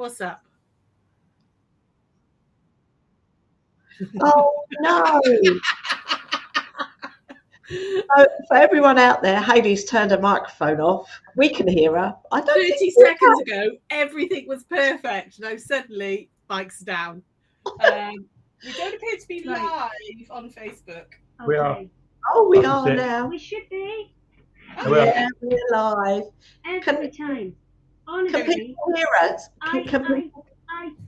What's up? Oh no. So for everyone out there, Hayley's turned her microphone off. We can hear her. I don't 30 think seconds ago, everything was perfect. Now suddenly, mic's down. We don't appear to be live on Facebook. Okay. We are. Oh, we are now. We should be. Oh, yeah, we're live. Every time. Honestly, can people hear us? I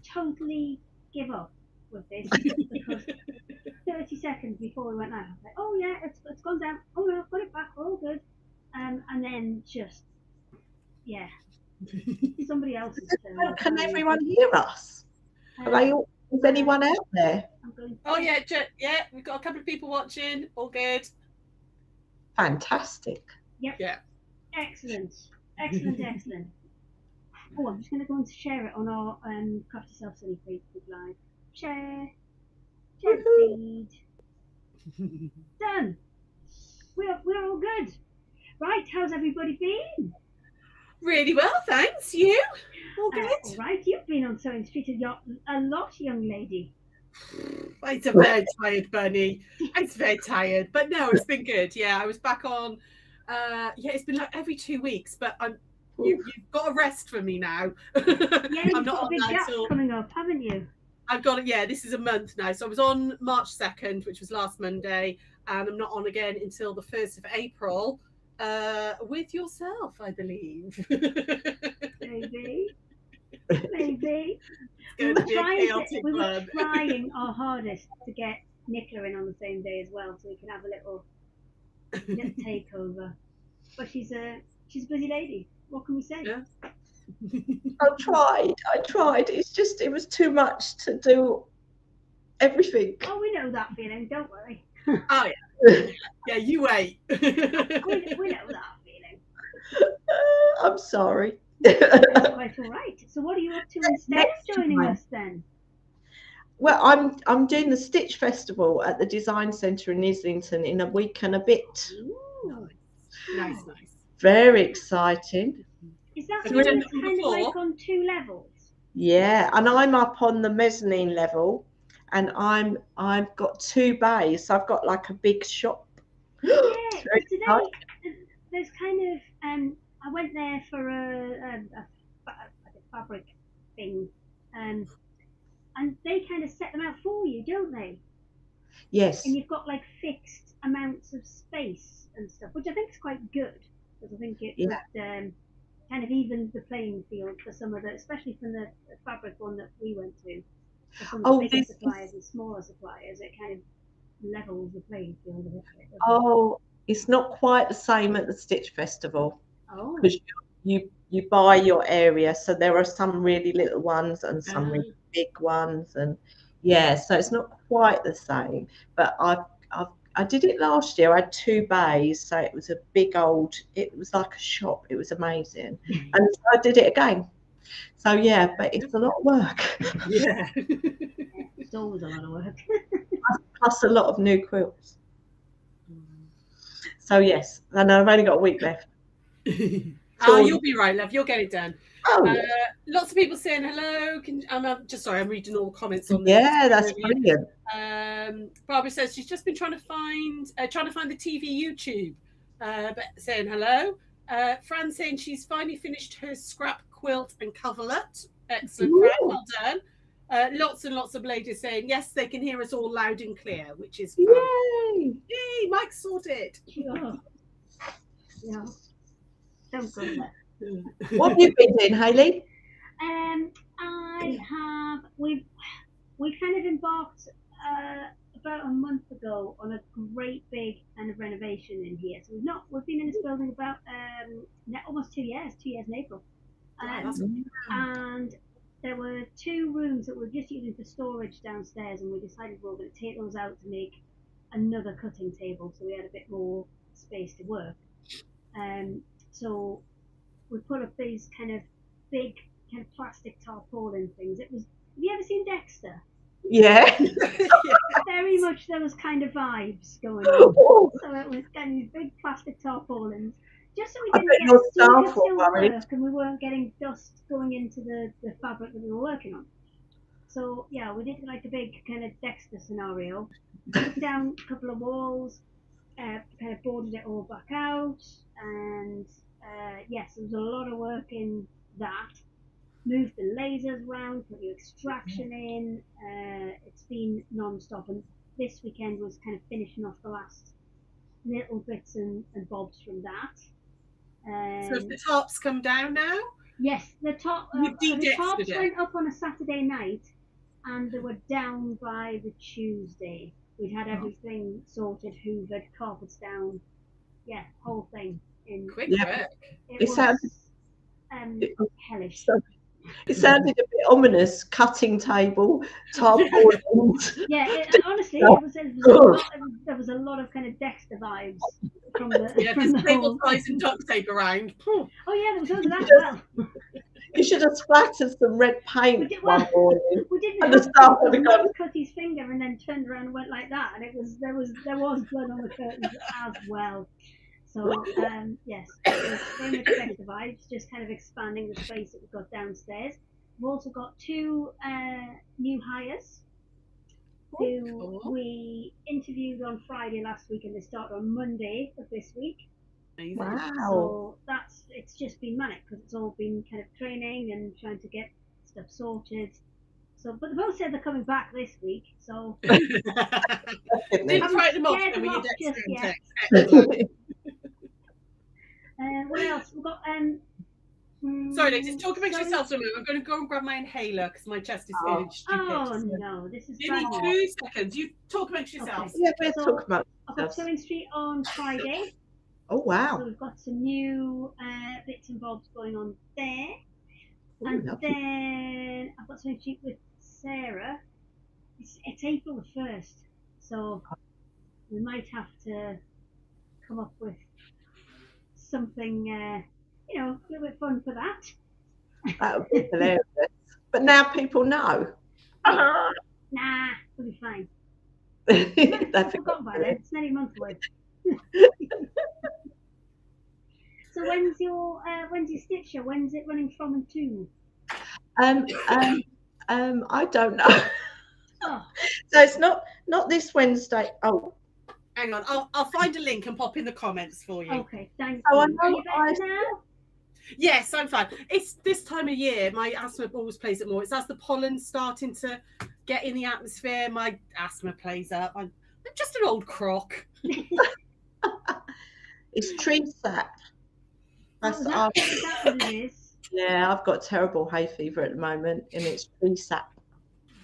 totally give up with this because 30 seconds before we went live, I was like, oh yeah, it's gone down. Oh no, I've got it back. We're all good. And then just, yeah, somebody else's turn. Can everyone hear us? Is anyone out there? Oh yeah, we've got a couple of people watching. All good. Fantastic. Yep. Yeah. Excellent. Oh, I'm just going to go and share it on our Craft Yourself Sunny Facebook Live. Share feed. Done. We're all good. Right, how's everybody been? Really well, thanks. You? All good? All right, you've been on Sewing Street a lot, young lady. It's a very tired bunny. It's very tired, but no, it's been good. Yeah, I was back on. It's been like every 2 weeks, but you've got a rest for me now. Yeah, you've got a big gap coming up, haven't you? I've got it. Yeah, this is a month now. So I was on March 2nd, which was last Monday, and I'm not on again until the 1st of April with yourself, I believe. Maybe. We were trying our hardest to get Nicola in on the same day as well, so we can have a little takeover. But she's a busy lady. What can we say? Yeah. I tried. It was too much to do everything. Oh, we know that feeling. Don't worry. Oh yeah. Yeah, you wait. we know that feeling. I'm sorry. That's quite all right. So what are you up to instead of joining us then? Well, I'm doing the Stitch Festival at the Design Centre in Islington in a week and a bit. Ooh. Nice. Very exciting. Is that kind of like on 2 levels? Yeah, and I'm up on the mezzanine level, and I've got 2 bays, so I've got like a big shop. Yeah, today there's kind of I went there for a fabric thing, and they kind of set them out for you, don't they? Yes. And you've got like fixed amounts of space and stuff, which I think is quite good, because I think it would kind of evens the playing field for some of the, especially from the fabric one that we went to. For some of the bigger suppliers and smaller suppliers, it kind of levels the playing field a bit. Oh, it's not quite the same at the Stitch Festival. Oh. Because you buy your area, so there are some really little ones and some really big ones, and so it's not quite the same. But I did it last year. I had 2 bays, so it was a big old. It was like a shop. It was amazing, and so I did it again. So yeah, but it's a lot of work. Yeah, it's always a lot of work. Plus a lot of new quilts. So yes, and I've only got a week left. You'll be right, love. You'll get it done. Oh, lots of people saying hello. I'm reading all the comments on. Yeah, that's brilliant. Barbara says she's just been trying to find the TV YouTube, but saying hello. Fran saying she's finally finished her scrap quilt and coverlet. Excellent, Fran. Well done. Lots and lots of ladies saying yes, they can hear us all loud and clear, which is fun. Yay! Mike sorted. Yeah. Don't go there. What have you been doing, Hayley? We've kind of embarked about a month ago on a great big kind of renovation in here. So we've been in this building about almost 2 years. 2 years in April. And there were 2 rooms that we were just using for storage downstairs, and we decided we were going to take those out to make another cutting table, so we had a bit more space to work. So we put up these kind of big kind of plastic tarpaulin things. Have you ever seen Dexter? Yeah. Very much those kind of vibes going on. So it was kind of these big plastic tarpaulins, just so we I didn't bet get, your so we could staff were still worried. work and we weren't getting dust going into the fabric that we were working on. So yeah, we did like a big kind of Dexter scenario. Took down a couple of walls, kind of boarded it all back out, and yes, there was a lot of work in that. Moved the lasers around, put the extraction in. It's been non-stop, and this weekend was kind of finishing off the last little bits and bobs from that. So if the tops come down now? Yes, the tops went up on a Saturday night, and they were down by the Tuesday. We'd had everything sorted, hoovered, carpets down. Yeah, whole thing in. Quick work. It was hellish. It sounded a bit ominous. Cutting table, tarpaulins. Yeah, honestly, there was a lot of kind of Dexter vibes from the table ties and duct tape around. Oh yeah, there was loads of that as well. You should have splattered some red paint one morning. We didn't and have the staff would have gone. cut his finger and then turned around and went like that, and there was blood on the curtains as well. So yes, it was very much Dexter vibes, just kind of expanding the space that we've got downstairs. We've also got 2 new hires who we interviewed on Friday last week, and they start on Monday of this week. Amazing. Wow. So it's just been manic because it's all been kind of training and trying to get stuff sorted. So, but they both said they're coming back this week. So didn't write them off when you just yet. What else? We've got sorry, just talk amongst yourselves for a minute. I'm going to go and grab my inhaler because my chest is feeling stupid. Oh no, this is. Give me 2 seconds. You talk amongst yourselves. Okay. Yeah, we'll talk about. I've got Sewing Street on Friday. Oh wow! So we've got some new bits and bobs going on there, and lovely. then I've got Sewing Street with Sara. It's April the 1st, so we might have to come up with something, a little bit fun for that. That would be hilarious. But now people know. Nah, we'll be fine. I've forgotten by then. It's nearly a month away. So when's your stitcher? When's it running from and to? I don't know. Oh. So it's not this Wednesday. Oh, hang on. I'll find a link and pop in the comments for you. Okay, thank you. Are you better now? Yes, I'm fine. It's this time of year. My asthma always plays up more. It's as the pollen's starting to get in the atmosphere. My asthma plays up. I'm just an old croc. It's tree sap. Is that what it is? Yeah, I've got terrible hay fever at the moment, and it's tree sap.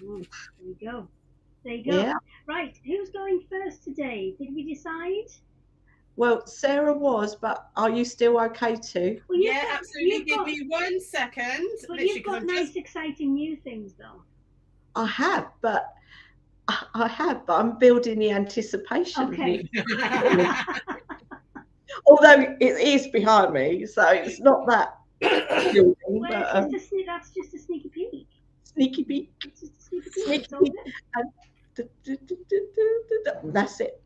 Oh, there you go. Yeah. Right, who's going first today? Did we decide? Well, Sara was, but are you still okay too? Well, yeah, absolutely. Give me 1 second. But you've got nice, exciting new things, though. I have, but I'm building the anticipation. Okay. Although it is behind me, so it's not that building. Well, that's just a sneaky peek. Sneaky peek. It's just a sneaky peek. That's it.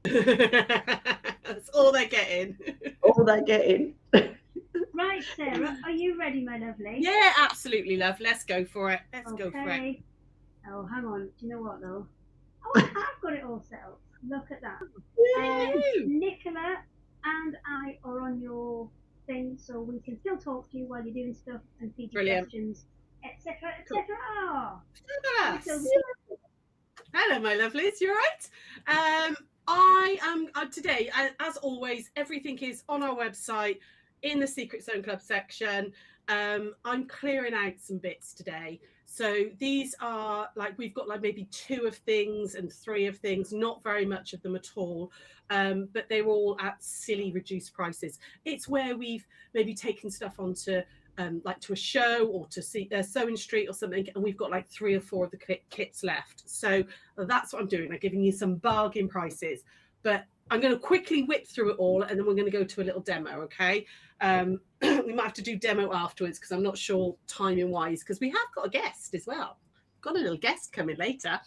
That's all they're getting. All they're getting. Right, Sara, are you ready, my lovely? Yeah, absolutely, love. Let's go for it. Let's go for it. Oh, hang on. Do you know what, though? Oh, I've got it all set up. Look at that. Nicola and I are on your thing, so we can still talk to you while you're doing stuff and feed you questions, etc., etc. Fabulous. Hello, my lovelies. You all right? I am today, as always, everything is on our website in the Secret Zone Club section. I'm clearing out some bits today. So these are we've got maybe 2 of things and 3 of things, not very much of them at all. But they're all at silly reduced prices. It's where we've maybe taken stuff onto to a show or to see Sewing Street or something, and we've got 3 or 4 of the kits left. So that's what I'm doing. I'm giving you some bargain prices, but I'm going to quickly whip through it all, and then we're going to go to a little demo. Okay. We might have to do demo afterwards because I'm not sure timing wise, because we have got a guest as well. Got a little guest coming later.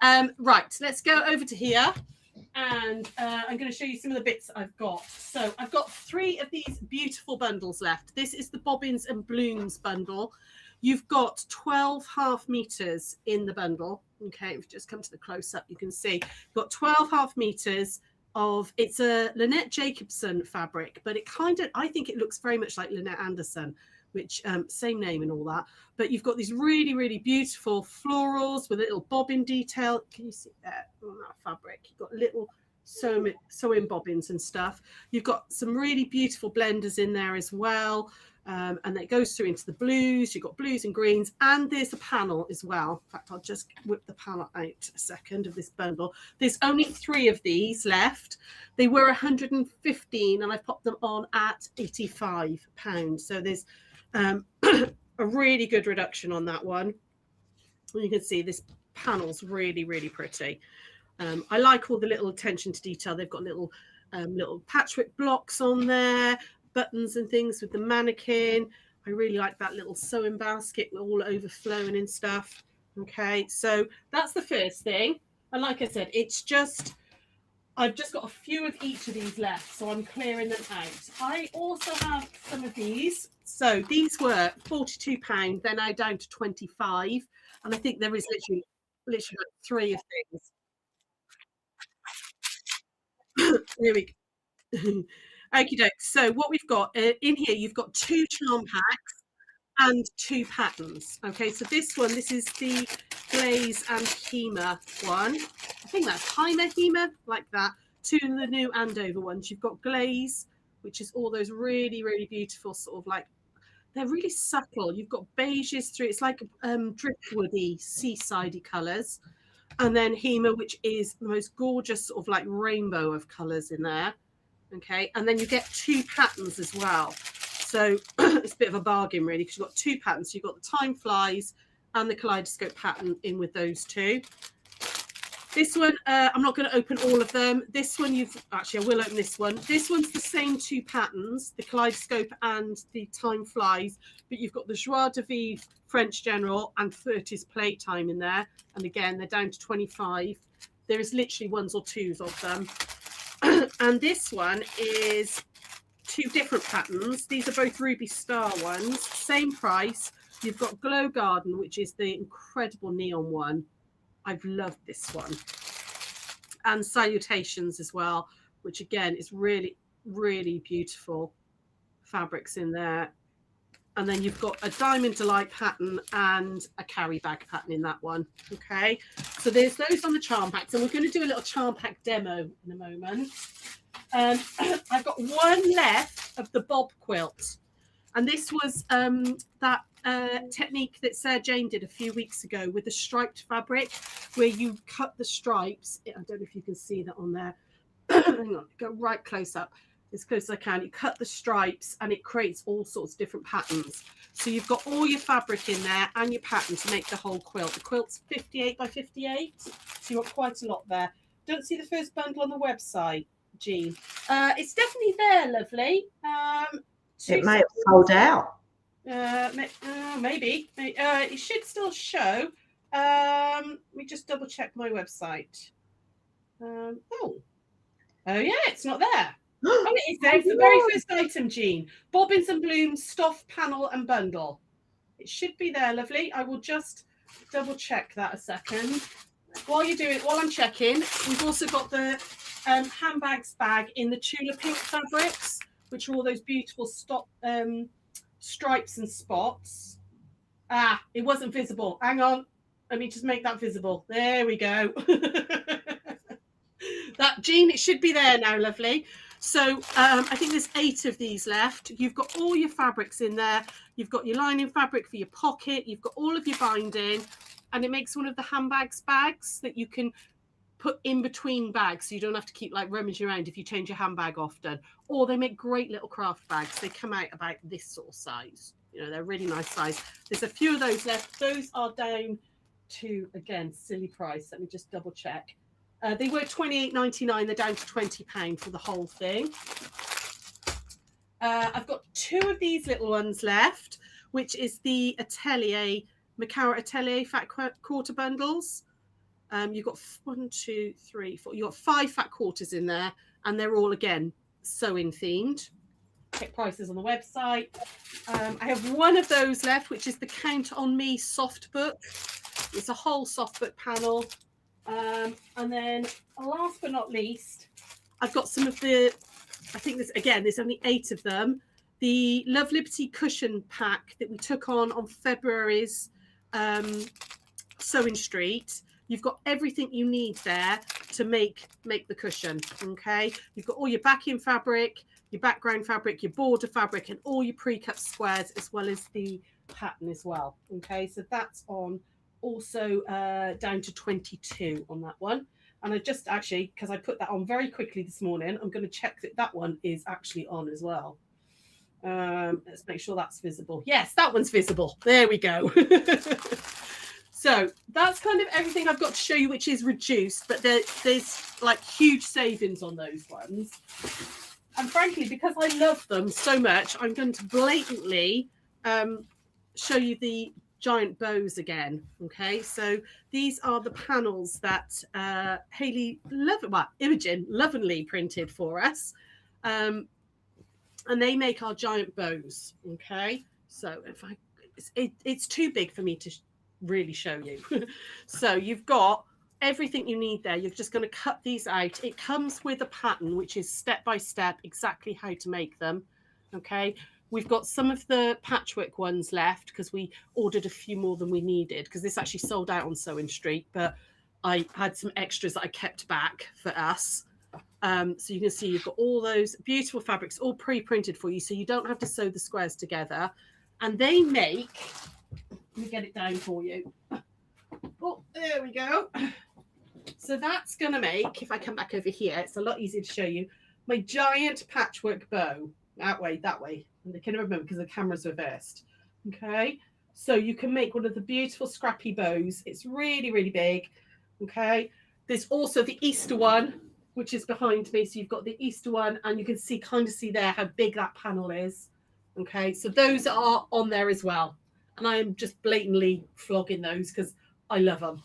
Right, let's go over to here. and I'm going to show you some of the bits I've got. So I've got 3 of these beautiful bundles left. This is the Bobbins and Blooms bundle. You've got 12 half meters in the bundle. Okay, if you just come to the close up, you can see you've got 12 half meters of, it's a Lynette Jacobson fabric, but it kind of, I think it looks very much like Lynette Anderson, which same name and all that. But you've got these really, really beautiful florals with a little bobbin detail. Can you see that on that fabric? You've got little sew-in bobbins and stuff. You've got some really beautiful blenders in there as well. And it goes through into the blues. You've got blues and greens, and there's a panel as well. In fact, I'll just whip the panel out a second of this bundle. There's only 3 of these left. They were 115, and I've popped them on at £85. So there's a really good reduction on that one. You can see this panel's really, really pretty. I like all the little attention to detail. They've got little patchwork blocks on there, buttons and things with the mannequin. I really like that little sewing basket with all overflowing and stuff. Okay, so that's the first thing. And like I said, it's just, I've just got a few of each of these left, so I'm clearing them out. I also have some of these. So these were £42. They're now down to 25. And I think there is literally like 3 of things. There we go. Okie doke. So what we've got in here, you've got 2 charm packs and 2 patterns. Okay, so this is the Glaze and Hema one. I think that's Hema, like that. 2 of the new Andover ones. You've got Glaze, which is all those really, really beautiful sort of like, they're really subtle. You've got beiges through, it's like driftwoody, seasidey colours. And then Hema, which is the most gorgeous sort of like rainbow of colours in there. Okay, and then you get 2 patterns as well. So it's a bit of a bargain really, because you've got 2 patterns. You've got the Time Flies and the Kaleidoscope pattern in with those 2. This one, I'm not going to open all of them. This one, I will open this one. This one's the same 2 patterns, the Kaleidoscope and the Time Flies, but you've got the Joie de Vivre French General and 30s Playtime in there. And again, they're down to 25. There is literally 1s or 2s of them. And this one is 2 different patterns. These are both Ruby Star ones, same price. You've got Glow Garden, which is the incredible neon one. I've loved this one. And Salutations as well, which again is really, really beautiful fabrics in there. And then you've got a Diamond Delight pattern and a carry bag pattern in that one. Okay, so there's those on the charm packs, and we're going to do a little charm pack demo in a moment. I've got 1 left of the bob quilt, and this was that technique that Sarah Jane did a few weeks ago with the striped fabric, where you cut the stripes. I don't know if you can see that on there. Hang on, go right close up, as close as I can. You cut the stripes and it creates all sorts of different patterns. So you've got all your fabric in there and your pattern to make the whole quilt. The quilt's 58 by 58, so you've got quite a lot there. Don't see the first bundle on the website, Jean. It's definitely there, lovely. It may have sold out. Maybe. It should still show. Let me just double check my website. Oh yeah, it's not there. Oh, it is there. It's the very first item, Jean. Bobbins and Blooms, Stoff, Panel and Bundle. It should be there, lovely. I will just double check that a second. While I'm checking, we've also got the handbags bag in the Tula Pink fabrics, which are all those beautiful stripes and spots. It wasn't visible. Hang on. Let me just make that visible. There we go. That, Jean, it should be there now, lovely. So I think there's 8 of these left. You've got all your fabrics in there. You've got your lining fabric for your pocket. You've got all of your binding. And it makes one of the handbags bags that you can put in between bags, so you don't have to keep like rummaging around if you change your handbag often. Or they make great little craft bags. They come out about this sort of size. You know, they're really nice size. There's a few of those left. Those are down to, again, silly price. Let me just double check. They were £28.99. They're down to £20 for the whole thing. I've got 2 of these little ones left, which is the Atelier, Macara Atelier Fat Quarter Bundles. You've got 1, 2, 3, 4. You've got 5 fat quarters in there, and they're all again sewing themed. Check prices on the website. I have one of those left, which is the Count on Me soft book. It's a whole soft book panel. And then last but not least, I've got some of the, I think there's only 8 of them. The Love Liberty cushion pack that we took on February's Sewing Street. You've got everything you need there to make the cushion. Okay, you've got all your backing fabric, your background fabric, your border fabric, and all your pre-cut squares, as well as the pattern as well. Okay, so that's on also down to 22 on that one. And I just actually, because I put that on very quickly this morning, I'm going to check that one is actually on as well. Let's make sure that's visible. Yes, that one's visible. There we go. So that's kind of everything I've got to show you, which is reduced, but there's like huge savings on those ones. And frankly, because I love them so much, I'm going to blatantly show you the giant bows again. Okay, so these are the panels that Imogen lovingly printed for us. And they make our giant bows. Okay, so if it's too big for me to really show you. So you've got everything you need there. You're just going to cut these out. It comes with a pattern, which is step by step exactly how to make them. Okay, we've got some of the patchwork ones left because we ordered a few more than we needed, because this actually sold out on Sewing Street, but I had some extras that I kept back for us. So you can see you've got all those beautiful fabrics all pre-printed for you, so you don't have to sew the squares together. And they make, let me get it down for you. Oh, there we go. So that's going to make, if I come back over here, it's a lot easier to show you, my giant patchwork bow. That way. And I can remember because the camera's reversed. Okay. So you can make one of the beautiful scrappy bows. It's really, really big. Okay. There's also the Easter one, which is behind me. So you've got the Easter one, and you can kind of see there how big that panel is. Okay. So those are on there as well. And I am just blatantly flogging those because I love them.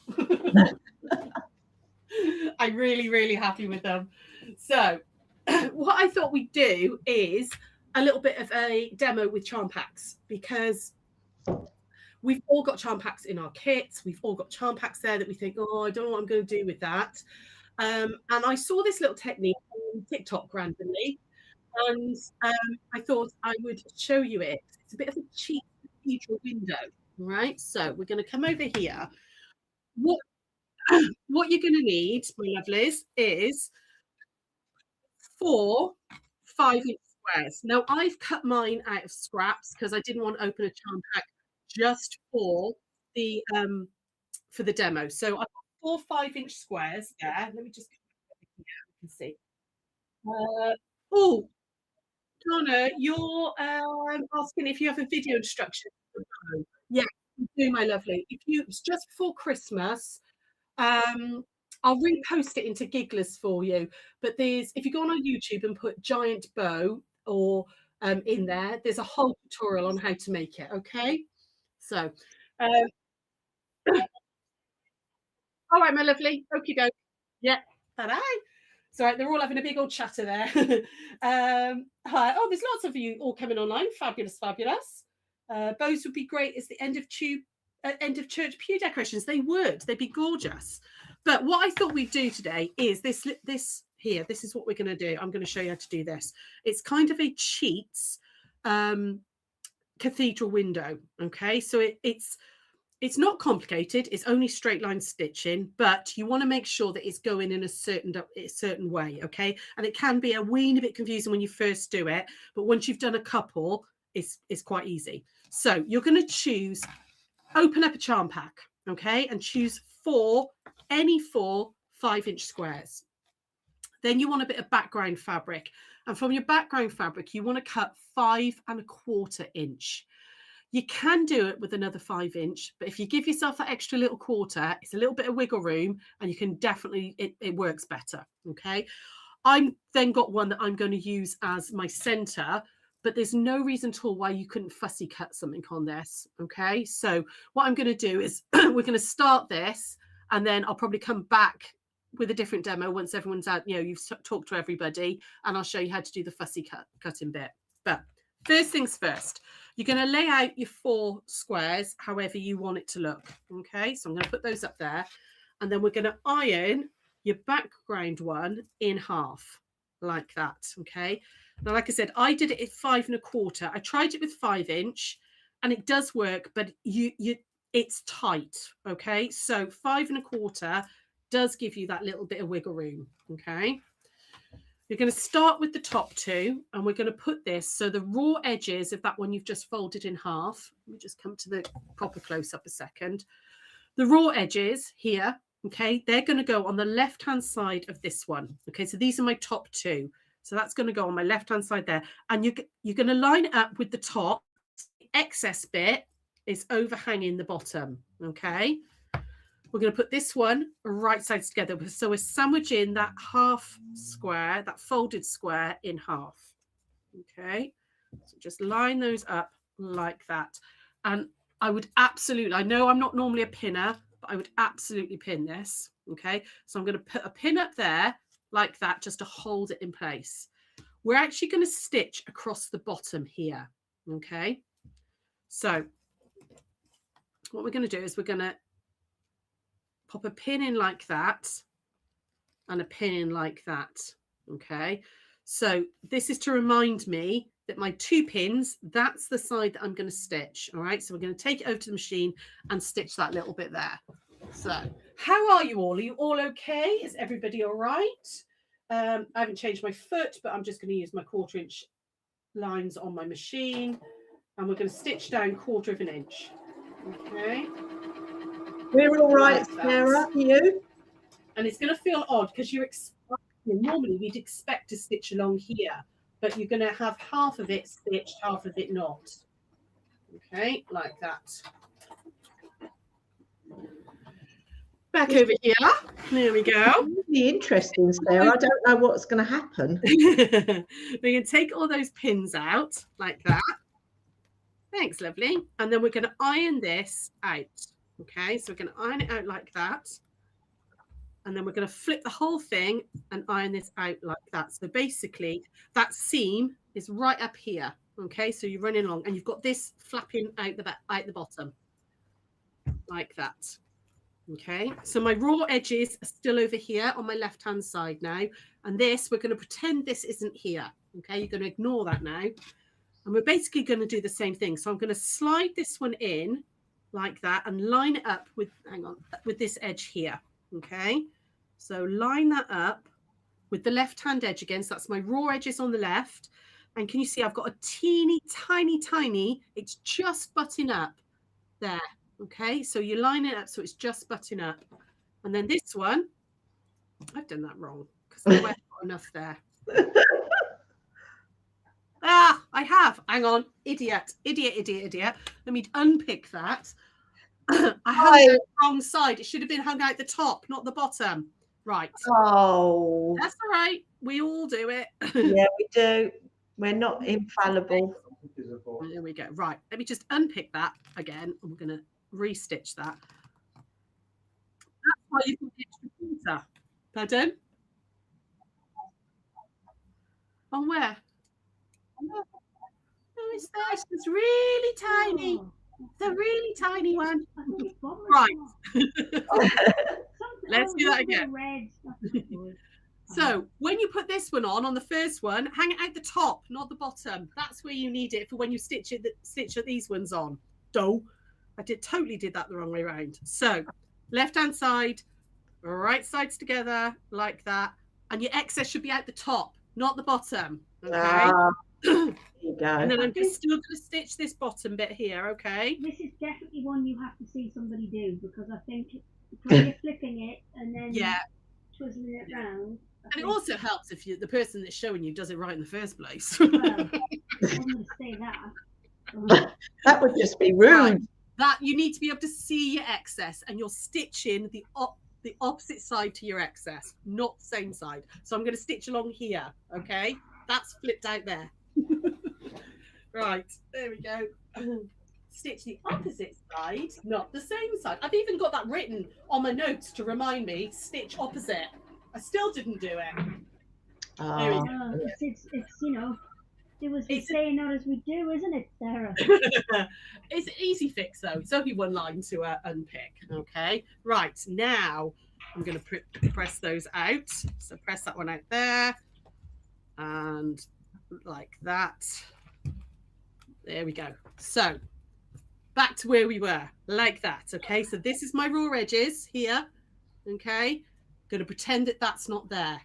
I'm really, really happy with them. So what I thought we'd do is a little bit of a demo with charm packs, because we've all got charm packs in our kits. We've all got charm packs there that we think, oh, I don't know what I'm going to do with that. And I saw this little technique on TikTok randomly, and I thought I would show you it. It's a bit of a cheap cathedral window, right? So we're going to come over here. What you're going to need, my lovelies, is 4 5-inch squares. Now, I've cut mine out of scraps because I didn't want to open a charm pack just for the demo. So I've got 4 5-inch squares there. Let me just get here. You can see. Oh, Donna, you're asking if you have a video instruction. Yeah, you do, my lovely. It's just before Christmas. I'll repost it into Gigglers for you. But if you go on our YouTube and put giant bow or in there, there's a whole tutorial on how to make it. Okay, so all right, my lovely. Okie doke. Yeah, ta-da. So they're all having a big old chatter there. Hi. Oh, there's lots of you all coming online. Fabulous, fabulous. Bows would be great as the end of church pew decorations. They'd be gorgeous. But what I thought we'd do today is this here. This is what we're going to do. I'm going to show you how to do this. It's kind of a cheats cathedral window. Okay, so it's not complicated. It's only straight line stitching, but you want to make sure that it's going in a certain way. Okay, and it can be a weeny bit confusing when you first do it, but once you've done a couple, it's quite easy. So you're going to open up a charm pack, okay, and choose any 4 5-inch squares. Then you want a bit of background fabric, and from your background fabric you want to cut 5 1/4 inch. You can do it with another 5-inch, but if you give yourself that extra little quarter, it's a little bit of wiggle room, and you can definitely it works better. Okay, I'm then got one that I'm going to use as my center, but there's no reason at all why you couldn't fussy cut something on this. Okay, so what I'm going to do is we're going to start this, And then I'll probably come back with a different demo once everyone's out, you know, you've talked to everybody, and I'll show you how to do the fussy cutting bit. But first things first, you're going to lay out your 4 squares however you want it to look. Okay, so I'm going to put those up there, and then we're going to iron your background one in half like that. Okay, now like I said, I did it at 5 1/4. I tried it with 5 inch and it does work, but it's tight. Okay, so 5 1/4 does give you that little bit of wiggle room. Okay, you're going to start with the top 2, and we're going to put this so the raw edges of that one you've just folded in half. Let me just come to the proper close up a second. The raw edges here, okay, they're going to go on the left hand side of this one. Okay, so these are my top 2, so that's going to go on my left hand side there, and you're going to line it up with the top. The excess bit is overhanging the bottom. Okay, we're going to put this one right sides together, so we're sandwiching that half square, that folded square, in half. Okay, so just line those up like that. And I would absolutely, I know I'm not normally a pinner, but I would absolutely pin this. Okay, so I'm going to put a pin up there like that just to hold it in place. We're actually going to stitch across the bottom here. Okay, so what we're going to do is we're going to pop a pin in like that and a pin in like that. Okay, so this is to remind me that my 2 pins, that's the side that I'm going to stitch. All right, so we're going to take it over to the machine and stitch that little bit there. So how are you all? Are you all okay? Is everybody all right? I haven't changed my foot, but I'm just going to use my 1/4 inch lines on my machine, and we're going to stitch down 1/4 inch. Okay, We're all right, like Sarah. You? And it's going to feel odd because you're expecting, normally we'd expect to stitch along here, but you're going to have half of it stitched, half of it not. Okay, like that. Back over here. There we go. Really interesting, Sarah. I don't know what's going to happen. We're going to take all those pins out like that. Thanks, lovely. And then we're going to iron this out. Okay, so we're going to iron it out like that. And then we're going to flip the whole thing and iron this out like that. So basically, that seam is right up here. Okay, so you're running along and you've got this flapping out the bottom like that. Okay, so my raw edges are still over here on my left hand side now, and this, we're going to pretend this isn't here. Okay, you're going to ignore that now, and we're basically going to do the same thing. So I'm going to slide this one in like that and line it up with, hang on, with this edge here. Okay, so line that up with the left hand edge again. So that's my raw edges on the left, and can you see I've got a teeny tiny, it's just butting up there. Okay, so you line it up so it's just butting up, and then this one, I've done that wrong because I've got enough there. I have. Hang on, idiot. Let me unpick that. I hung it the wrong side. It should have been hung out the top, not the bottom. Right. Oh, that's all right. We all do it. Yeah, we do. We're not infallible. There we go. Right. Let me just unpick that again. I'm going to restitch that. That's why you put the extra pincer. Pardon? On where? No, it's there. It's just really tiny. It's a really tiny one. Right. Let's do that again. So when you put this one on the first one, hang it out the top, not the bottom. That's where you need it for when you stitch these ones on. I totally did that the wrong way around. So left hand side, right sides together like that, and your excess should be out the top, not the bottom. Okay. There you go. And then I'm still going to stitch this bottom bit here. Okay. This is definitely one you have to see somebody do, because I think you're flipping it and then twizzling it round. And it also helps if the person that's showing you does it right in the first place. Well, I'm going to say that. That would just be rude. Right. That you need to be able to see your excess, and you're stitching the opposite side to your excess, not the same side. So I'm going to stitch along here. Okay, that's flipped out there. Right, there we go. stitch the opposite side, not the same side. I've even got that written on my notes to remind me, stitch opposite. I still didn't do it. It's you know, do as we say, not as we do, isn't it, Sarah? It's an easy fix though. It's only one line to unpick. Okay, right, now I'm going to press those out. So press that one out there, and like that. There we go. So back to where we were, like that. Okay, so this is my raw edges here. Okay, going to pretend that that's not there.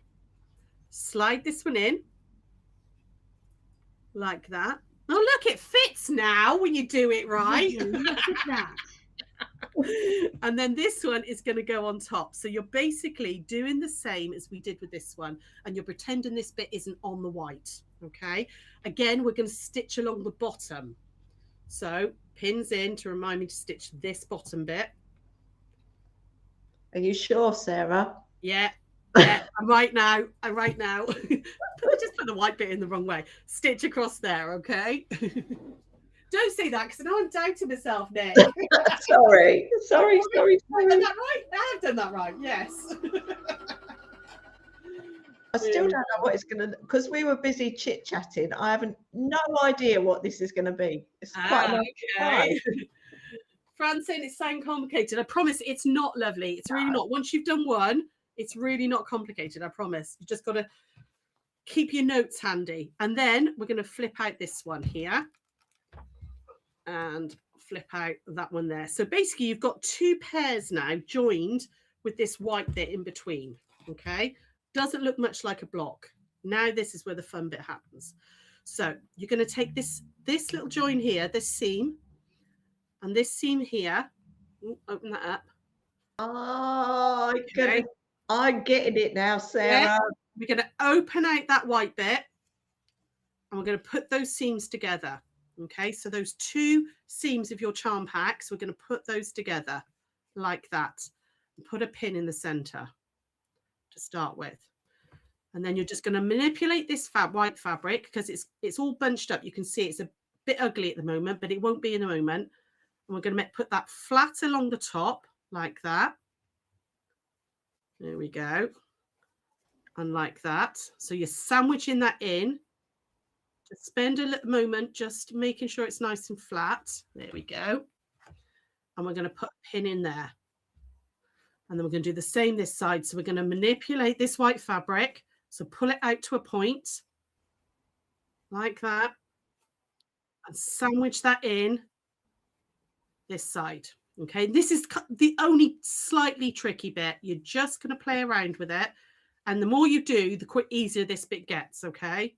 Slide this one in like that. Oh, look, it fits now when you do it right. Look at that. And then this one is going to go on top. So you're basically doing the same as we did with this one, and you're pretending this bit isn't on the white. Okay, again, we're going to stitch along the bottom. So pins in to remind me to stitch this bottom bit. Are you sure, Sarah? Yeah, I'm right now. Just put the white bit in the wrong way. Stitch across there, okay? Don't say that, because now I'm doubting myself, Nick. Sorry. I've done that right. I have done that right, yes. I still don't know what it's going to, because we were busy chit-chatting. I haven't no idea what this is going to be. It's quite okay. Fran saying it sounds complicated. I promise it's not, lovely. It's really not. Once you've done one, it's really not complicated. I promise. You just got to keep your notes handy. And then we're going to flip out this one here and flip out that one there. So basically you've got two pairs now joined with this white bit in between. Okay. Doesn't look much like a block. Now this is where the fun bit happens. So you're going to take this little join here, this seam, and this seam here. Ooh, open that up. Oh, okay. I'm getting it now, Sarah. Yeah. We're going to open out that white bit, and we're going to put those seams together. Okay, so those two seams of your charm packs, we're going to put those together like that, and put a pin in the center to start with. And then you're just going to manipulate this white fabric, because it's all bunched up. You can see it's a bit ugly at the moment, but it won't be in a moment. And we're going to put that flat along the top like that. There we go. And like that. So you're sandwiching that in. Just spend a little moment just making sure it's nice and flat. There we go. And we're going to put a pin in there. And then we're going to do the same this side. So we're going to manipulate this white fabric. So pull it out to a point like that. And sandwich that in this side. Okay, this is the only slightly tricky bit. You're just going to play around with it. And the more you do, the easier this bit gets, okay?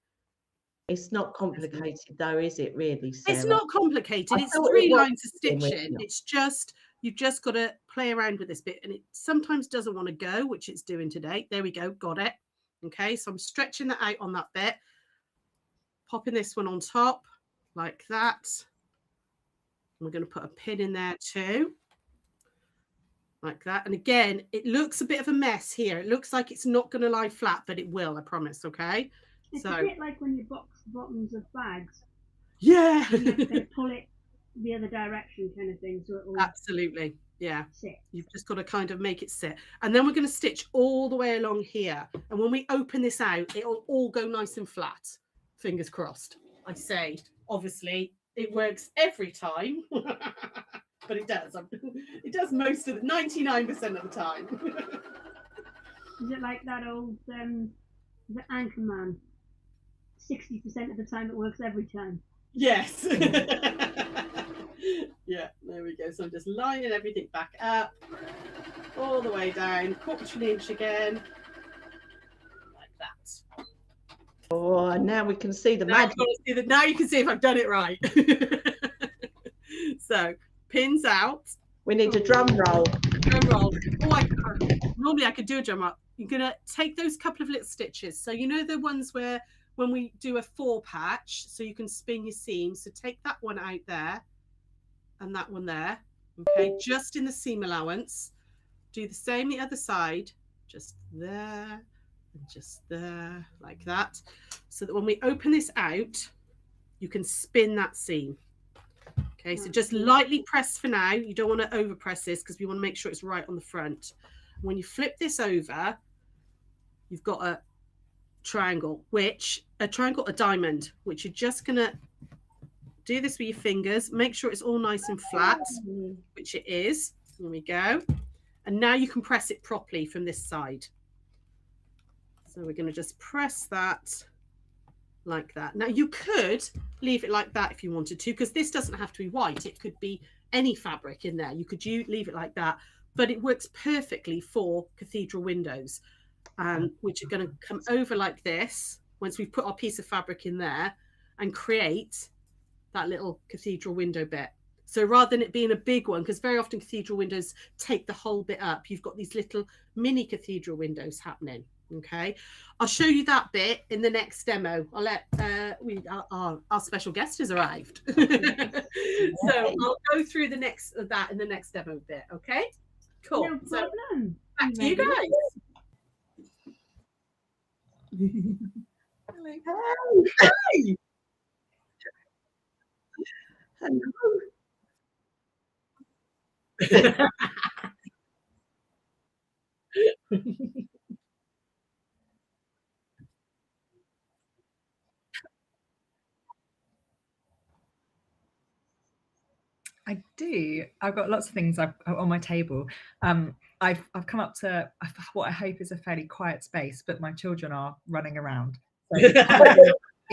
It's not complicated though, is it really, Sarah? It's not complicated. It's 3 lines of stitching. It's just, you've just got to play around with this bit. And it sometimes doesn't want to go, which it's doing today. There we go, got it. Okay, so I'm stretching that out on that bit. Popping this one on top, like that. We're going to put a pin in there too. Like that. And again, it looks a bit of a mess here. It looks like it's not going to lie flat, but it will, I promise, okay? It's a bit like when you box the bottoms of bags. Yeah. You're going to pull it the other direction kind of thing. So it will absolutely. Yeah. Sit. You've just got to kind of make it sit. And then we're going to stitch all the way along here. And when we open this out, it'll all go nice and flat. Fingers crossed. I say, obviously, it works every time. But it does. It does most of the 99% of the time. Is it like that old the anchor man? 60% of the time it works every time. Yes. Yeah, there we go. So I'm just lining everything back up all the way down, 1/4 inch again, like that. Oh, now we can see the magic. Now you can see if I've done it right. So pins out. We need a drum roll. Drum roll. Oh, normally I could do a drum roll. You're gonna take those couple of little stitches. So you know the ones where when we do a 4 patch, so you can spin your seam. So take that one out there and that one there. Okay, just in the seam allowance. Do the same the other side, just there and just there, like that. So that when we open this out, you can spin that seam. Okay, so just lightly press for now. You don't want to over press this because we want to make sure it's right on the front. When you flip this over, you've got a triangle, a diamond, which you're just going to do this with your fingers. Make sure it's all nice and flat, which it is. There we go. And now you can press it properly from this side. So we're going to just press that like that. Now you could leave it like that if you wanted to, because this doesn't have to be white. It could be any fabric in there. You could leave it like that, but it works perfectly for cathedral windows, which are going to come over like this once we've put our piece of fabric in there and create that little cathedral window bit. So rather than it being a big one, because very often cathedral windows take the whole bit up, you've got these little mini cathedral windows happening. Okay, I'll show you that bit in the next demo. I'll let our special guest has arrived. So I'll go through the next that in the next demo bit. Okay, cool. No problem. So back to you guys. Hello. Hey. Hello. I do. I've got lots of things on my table. I've come up to what I hope is a fairly quiet space, but my children are running around. So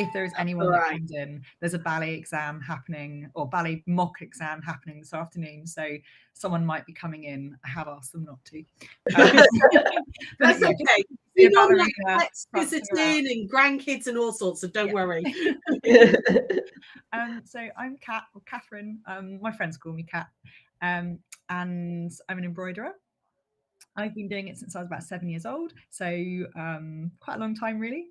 if there is anyone that comes in, there's a ballet exam happening, or ballet mock exam happening this afternoon. So someone might be coming in. I have asked them not to. That's okay. You know, like visiting and grandkids and all sorts, so don't worry. So I'm Kat, or Catherine. My friends call me Kat, and I'm an embroiderer. I've been doing it since I was about 7 years old, so quite a long time really.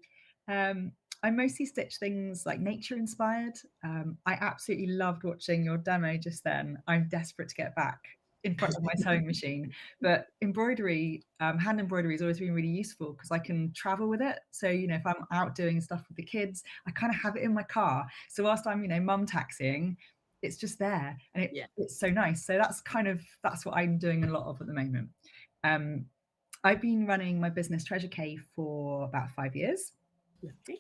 I mostly stitch things like nature inspired. I absolutely loved watching your demo just then. I'm desperate to get back in front of my sewing machine, but embroidery, hand embroidery has always been really useful because I can travel with it. So, you know, if I'm out doing stuff with the kids, I kind of have it in my car. So whilst I'm, you know, mum taxiing, it's just there, and it's so nice. So that's what I'm doing a lot of at the moment. I've been running my business Treasure Kave for about 5 years.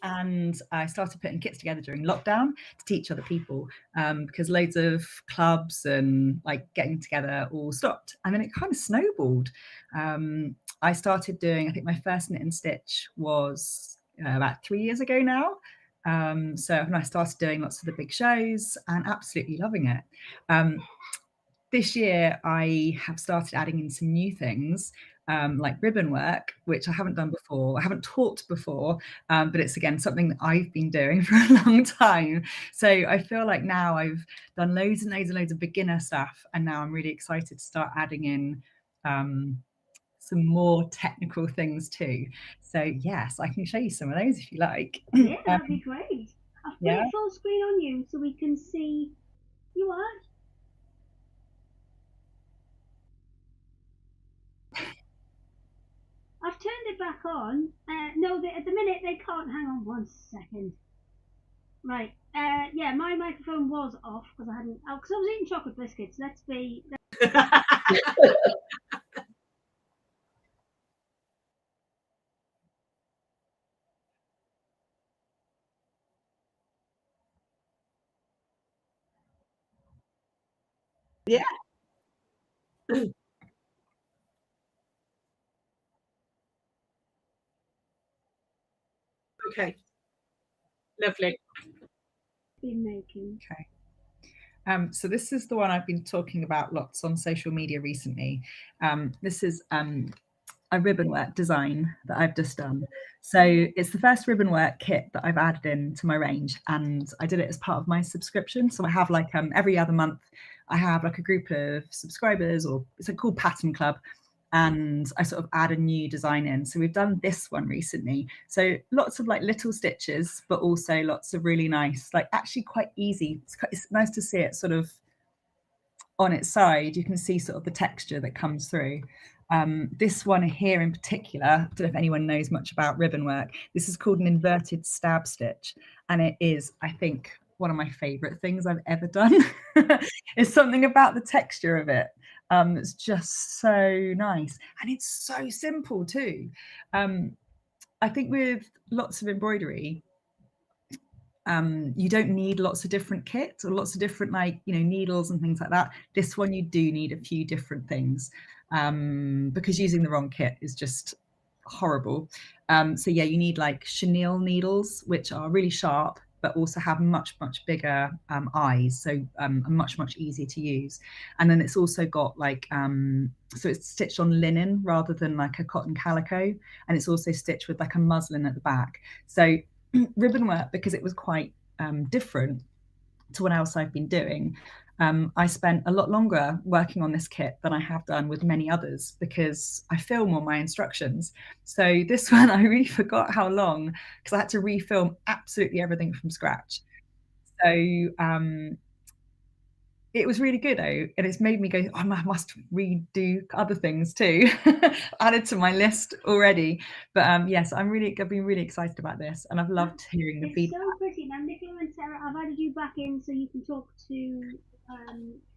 And I started putting kits together during lockdown to teach other people, because loads of clubs and like getting together all stopped, and then it kind of snowballed. I started doing, I think my first knit and stitch was about 3 years ago now. So when I started doing lots of the big shows and absolutely loving it. This year I have started adding in some new things, like ribbon work, which I haven't done before. I haven't taught before, but it's again something that I've been doing for a long time. So I feel like now I've done loads and loads and loads of beginner stuff, and now I'm really excited to start adding in some more technical things too. So yes, I can show you some of those if you like. Yeah, that'd be great. I've put it full screen on you so we can see you are. I've turned it back on. No, at the minute they can't. Hang on 1 second. Right. Yeah, my microphone was off because I hadn't. Because I was eating chocolate biscuits. Let's be. Yeah. Okay. Lovely. Been making. Okay. So this is the one I've been talking about lots on social media recently. This is a ribbon work design that I've just done. So it's the first ribbon work kit that I've added into my range, and I did it as part of my subscription. So I have like every other month, I have like a group of subscribers, or it's called Pattern Club, and I sort of add a new design in. So we've done this one recently. So lots of like little stitches, but also lots of really nice, like actually quite easy. It's nice to see it sort of on its side. You can see sort of the texture that comes through. This one here in particular, I don't know if anyone knows much about ribbon work. This is called an inverted stab stitch, and it is, I think, one of my favorite things I've ever done. It's something about the texture of it. It's just so nice, and it's so simple too. I think with lots of embroidery, you don't need lots of different kits or lots of different, like, you know, needles and things like that. This one you do need a few different things, because using the wrong kit is just horrible. So yeah, you need like chenille needles, which are really sharp but also have much bigger eyes, so are much easier to use. And then it's also got like so it's stitched on linen rather than like a cotton calico, and it's also stitched with like a muslin at the back. So ribbon work, because it was quite different to what else I've been doing, I spent a lot longer working on this kit than I have done with many others, because I film all my instructions. So this one I really forgot how long, because I had to refilm absolutely everything from scratch. So it was really good though, and it's made me go, oh, I must redo other things too. Added to my list already. But yes, I've been really excited about this, and I've loved hearing the feedback. It's so pretty. Now, Nicola and Sarah, I've added you back in so you can talk to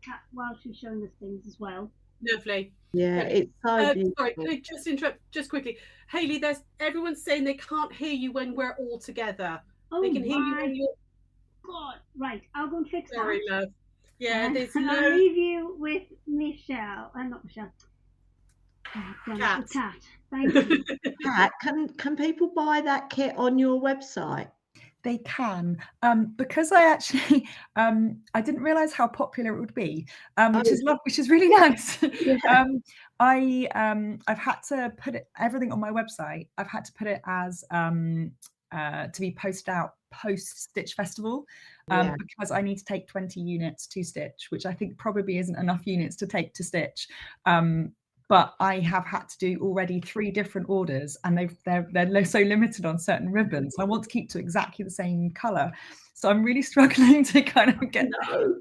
Kat while she's showing us things as well. Lovely. Yeah, it's so beautiful. Sorry, can I just interrupt just quickly? Hayley, everyone's saying they can't hear you when we're all together. Oh, they can hear you when you're... God. Right, I'll go and fix Sorry, that. love. Yeah, there's and no... I'll leave you with Michelle. Not Michelle. Kat. Kat. Thank you. Kat, can people buy that kit on your website? They can, because I actually I didn't realize how popular it would be, which is really nice. Yeah. I've had to put everything on my website. I've had to put it as to be posted out post Stitch Festival, because I need to take 20 units to stitch, which I think probably isn't enough units to take to stitch. But I have had to do already 3 different orders, and they're so limited on certain ribbons. I want to keep to exactly the same color, so I'm really struggling to kind of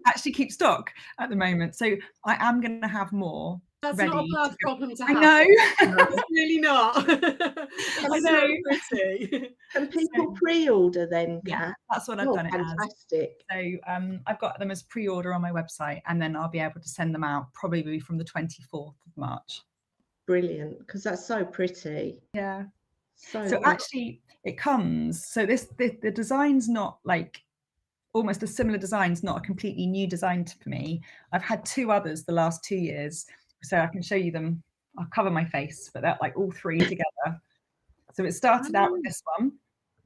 actually keep stock at the moment. So I am going to have more. That's ready not a bad problem to have. I know. It's really not. I know. Pretty. Can people pre-order then, Kat? Yeah, that's what I've done it as. Fantastic. So I've got them as pre-order on my website, and then I'll be able to send them out probably from the 24th of March. Brilliant, because that's so pretty. Yeah. So actually it comes, so the design's not like almost a similar design's not a completely new design for me. I've had 2 others the last 2 years, so I can show you them. I'll cover my face, but they're like all 3 together. So it started out with this one,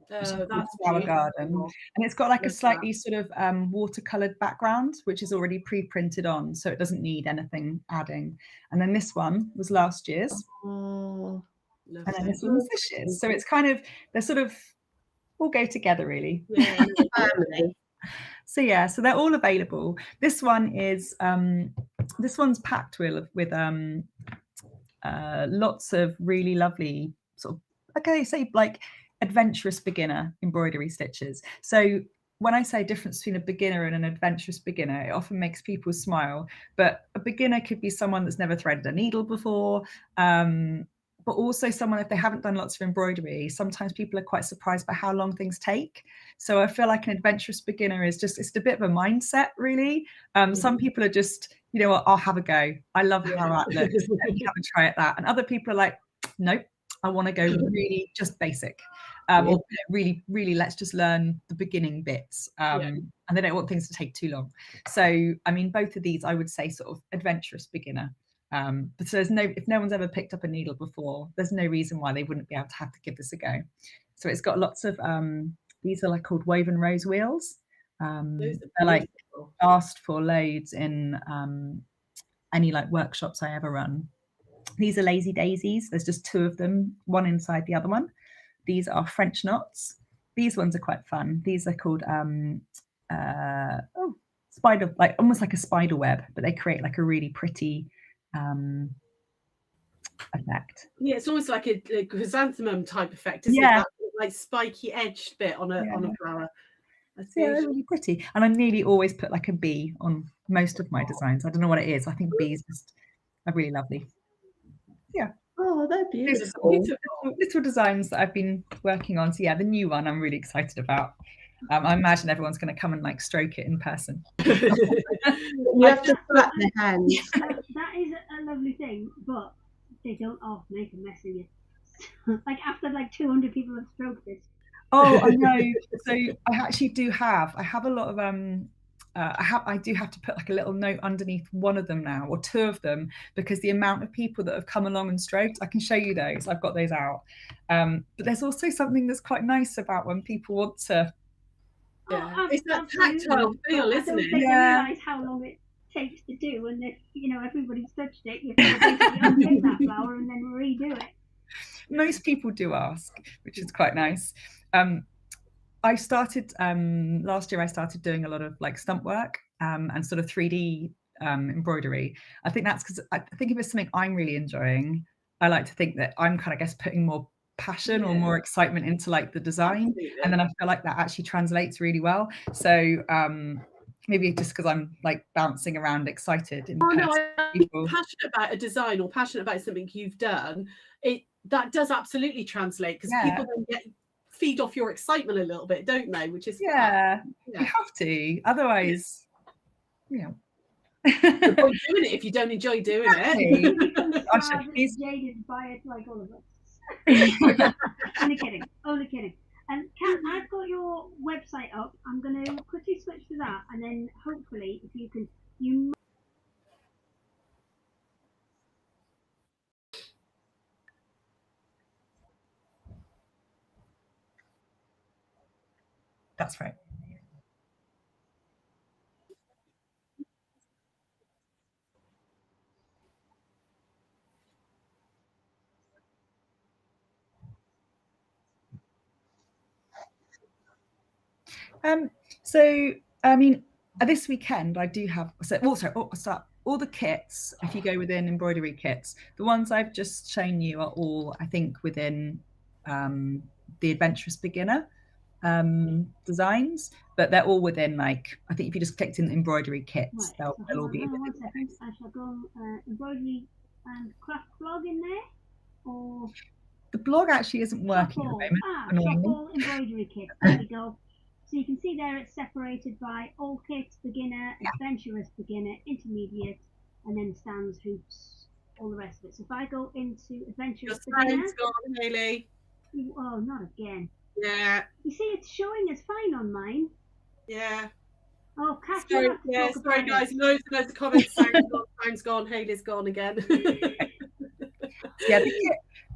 That's Flower Garden, and it's got like a slightly sort of watercolored background, which is already pre-printed on, so it doesn't need anything adding. And then this one was last year's, and then this one was this year's. So it's kind of, they're sort of all go together really. Yeah. So yeah, so they're all available. This one is this one's packed with lots of really lovely sort of, okay, say like adventurous beginner embroidery stitches. So when I say difference between a beginner and an adventurous beginner, it often makes people smile. But a beginner could be someone that's never threaded a needle before, but also someone, if they haven't done lots of embroidery, sometimes people are quite surprised by how long things take. So I feel like an adventurous beginner is just, it's a bit of a mindset, really. Some people are just, you know what, I'll have a go. I love how that looks. Let me have a try at that. And other people are like, nope, I want to go really just basic. Or really, let's just learn the beginning bits. And they don't want things to take too long. So, I mean, both of these, I would say sort of adventurous beginner. But so if no one's ever picked up a needle before, there's no reason why they wouldn't be able to have to give this a go. So it's got lots of, these are like called woven rose wheels. They're like asked for loads in any like workshops I ever run. These are lazy daisies. There's just 2 of them, one inside the other one. These are French knots. These ones are quite fun. These are called spider, like almost like a spider web, but they create like a really pretty effect. Yeah, it's almost like a chrysanthemum type effect, isn't it? That, like spiky edged bit on a flower. That's they're really pretty. And I nearly always put like a bee on most of my designs. I don't know what it is. I think bees just are really lovely. Yeah. Oh, they're beautiful. Little designs that I've been working on. So yeah, the new one I'm really excited about. I imagine everyone's going to come and like stroke it in person. You have to clap their hands. That is a lovely thing, but they don't all make a mess of you. Like after like 200 people have stroked it. Oh, I know. So I actually do have. I have a lot of I do have to put like a little note underneath one of them now, or two of them, because the amount of people that have come along and stroked. I can show you those. I've got those out. But there's also something that's quite nice about when people want to. Yeah, it's that tactile feel, isn't it? They realise how long it takes to do, and if everybody's touched it, you have to basically unpick that flower and then redo it. Most people do ask, which is quite nice. I started last year. I started doing a lot of like stump work and sort of 3D embroidery. I think that's because I think if it's something I'm really enjoying, I like to think that I'm kind of, I guess, putting more passion or more excitement into like the design. Absolutely. And then I feel like that actually translates really well. So maybe just because I'm like bouncing around excited. I'm passionate about a design or passionate about something you've done. That does absolutely translate, because people then feed off your excitement a little bit, don't they? Which is you have to, otherwise no point doing it if you don't enjoy doing it. He's jaded by it, like all of us. Only kidding. And Kat, I've got your website up. I'm going to quickly switch to that, and then hopefully if you can That's right. So I mean, this weekend I do have all the kits. If you go within embroidery kits, the ones I've just shown you are all, I think, within the Adventurous Beginner designs, but they're all within, like, I think if you just clicked in embroidery kits, they'll all be. One second, I shall go embroidery and craft blog in there, or the blog actually isn't working at the moment. Shop all embroidery kits. There we go. So you can see there it's separated by all kits, beginner, adventurous beginner, intermediate, and then stands, hoops, all the rest of it. So if I go into adventurous beginner, your gone, Hayley. Oh, not again. Yeah. You see, it's showing as fine on mine. Yeah. Oh, Kat, sorry guys, loads of comments. Time's gone, Hayley's gone again. Yeah,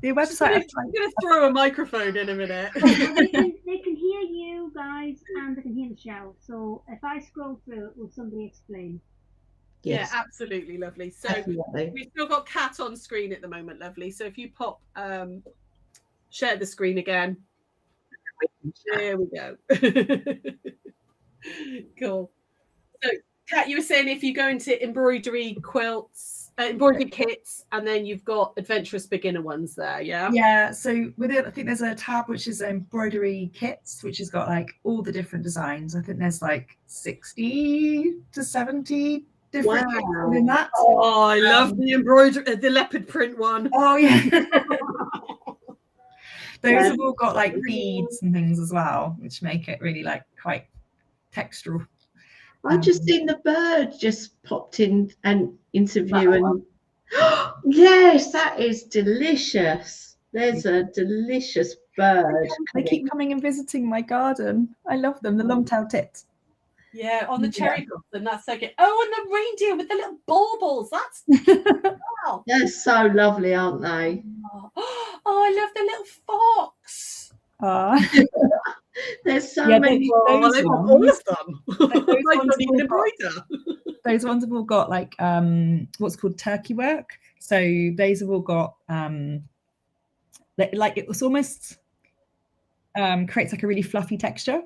the website. I'm going to throw a microphone in a minute. They can hear you guys, and they can hear the show. So if I scroll through it, will somebody explain? Yes. Yeah, absolutely, lovely. So we've still got Kat on screen at the moment, lovely. So if you pop, share the screen again. There we go. Cool. So Kat, you were saying if you go into embroidery quilts, embroidery kits, and then you've got adventurous beginner ones there, yeah? Yeah, so with it, I think there's a tab which is embroidery kits, which has got like all the different designs. I think there's like 60 to 70 different kits within that. Oh, I love the embroidery, the leopard print one. Oh yeah. Those have all got like beads and things as well, which make it really like quite textural. I've just seen the bird just popped in an interview, and yes, that is delicious. There's a delicious bird. They keep coming and visiting my garden. I love them, the long-tailed tits. Yeah, on the cherry blossom, that's so good. Oh, and the reindeer with the little baubles. That's wow. They're so lovely, aren't they? Oh, I love the little fox. There's so many. All of them. Those ones have all got like what's called turkey work. So those have all got like it was almost creates like a really fluffy texture.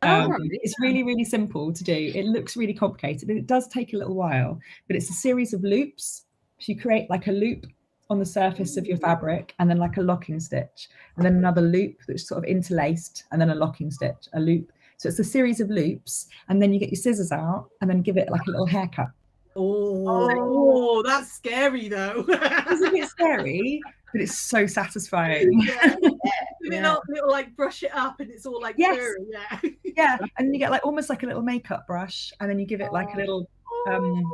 It's really, really simple to do. It looks really complicated, and it does take a little while, but it's a series of loops. So you create like a loop on the surface of your fabric, and then like a locking stitch, and then another loop that's sort of interlaced, and then a locking stitch, a loop. So it's a series of loops, and then you get your scissors out and then give it like a little haircut. Oh, that's scary though. It's a bit scary, but it's so satisfying. Yeah. little like brush it up, and it's all like Yes. furry. Yeah. Yeah, and you get like almost like a little makeup brush, and then you give it like a little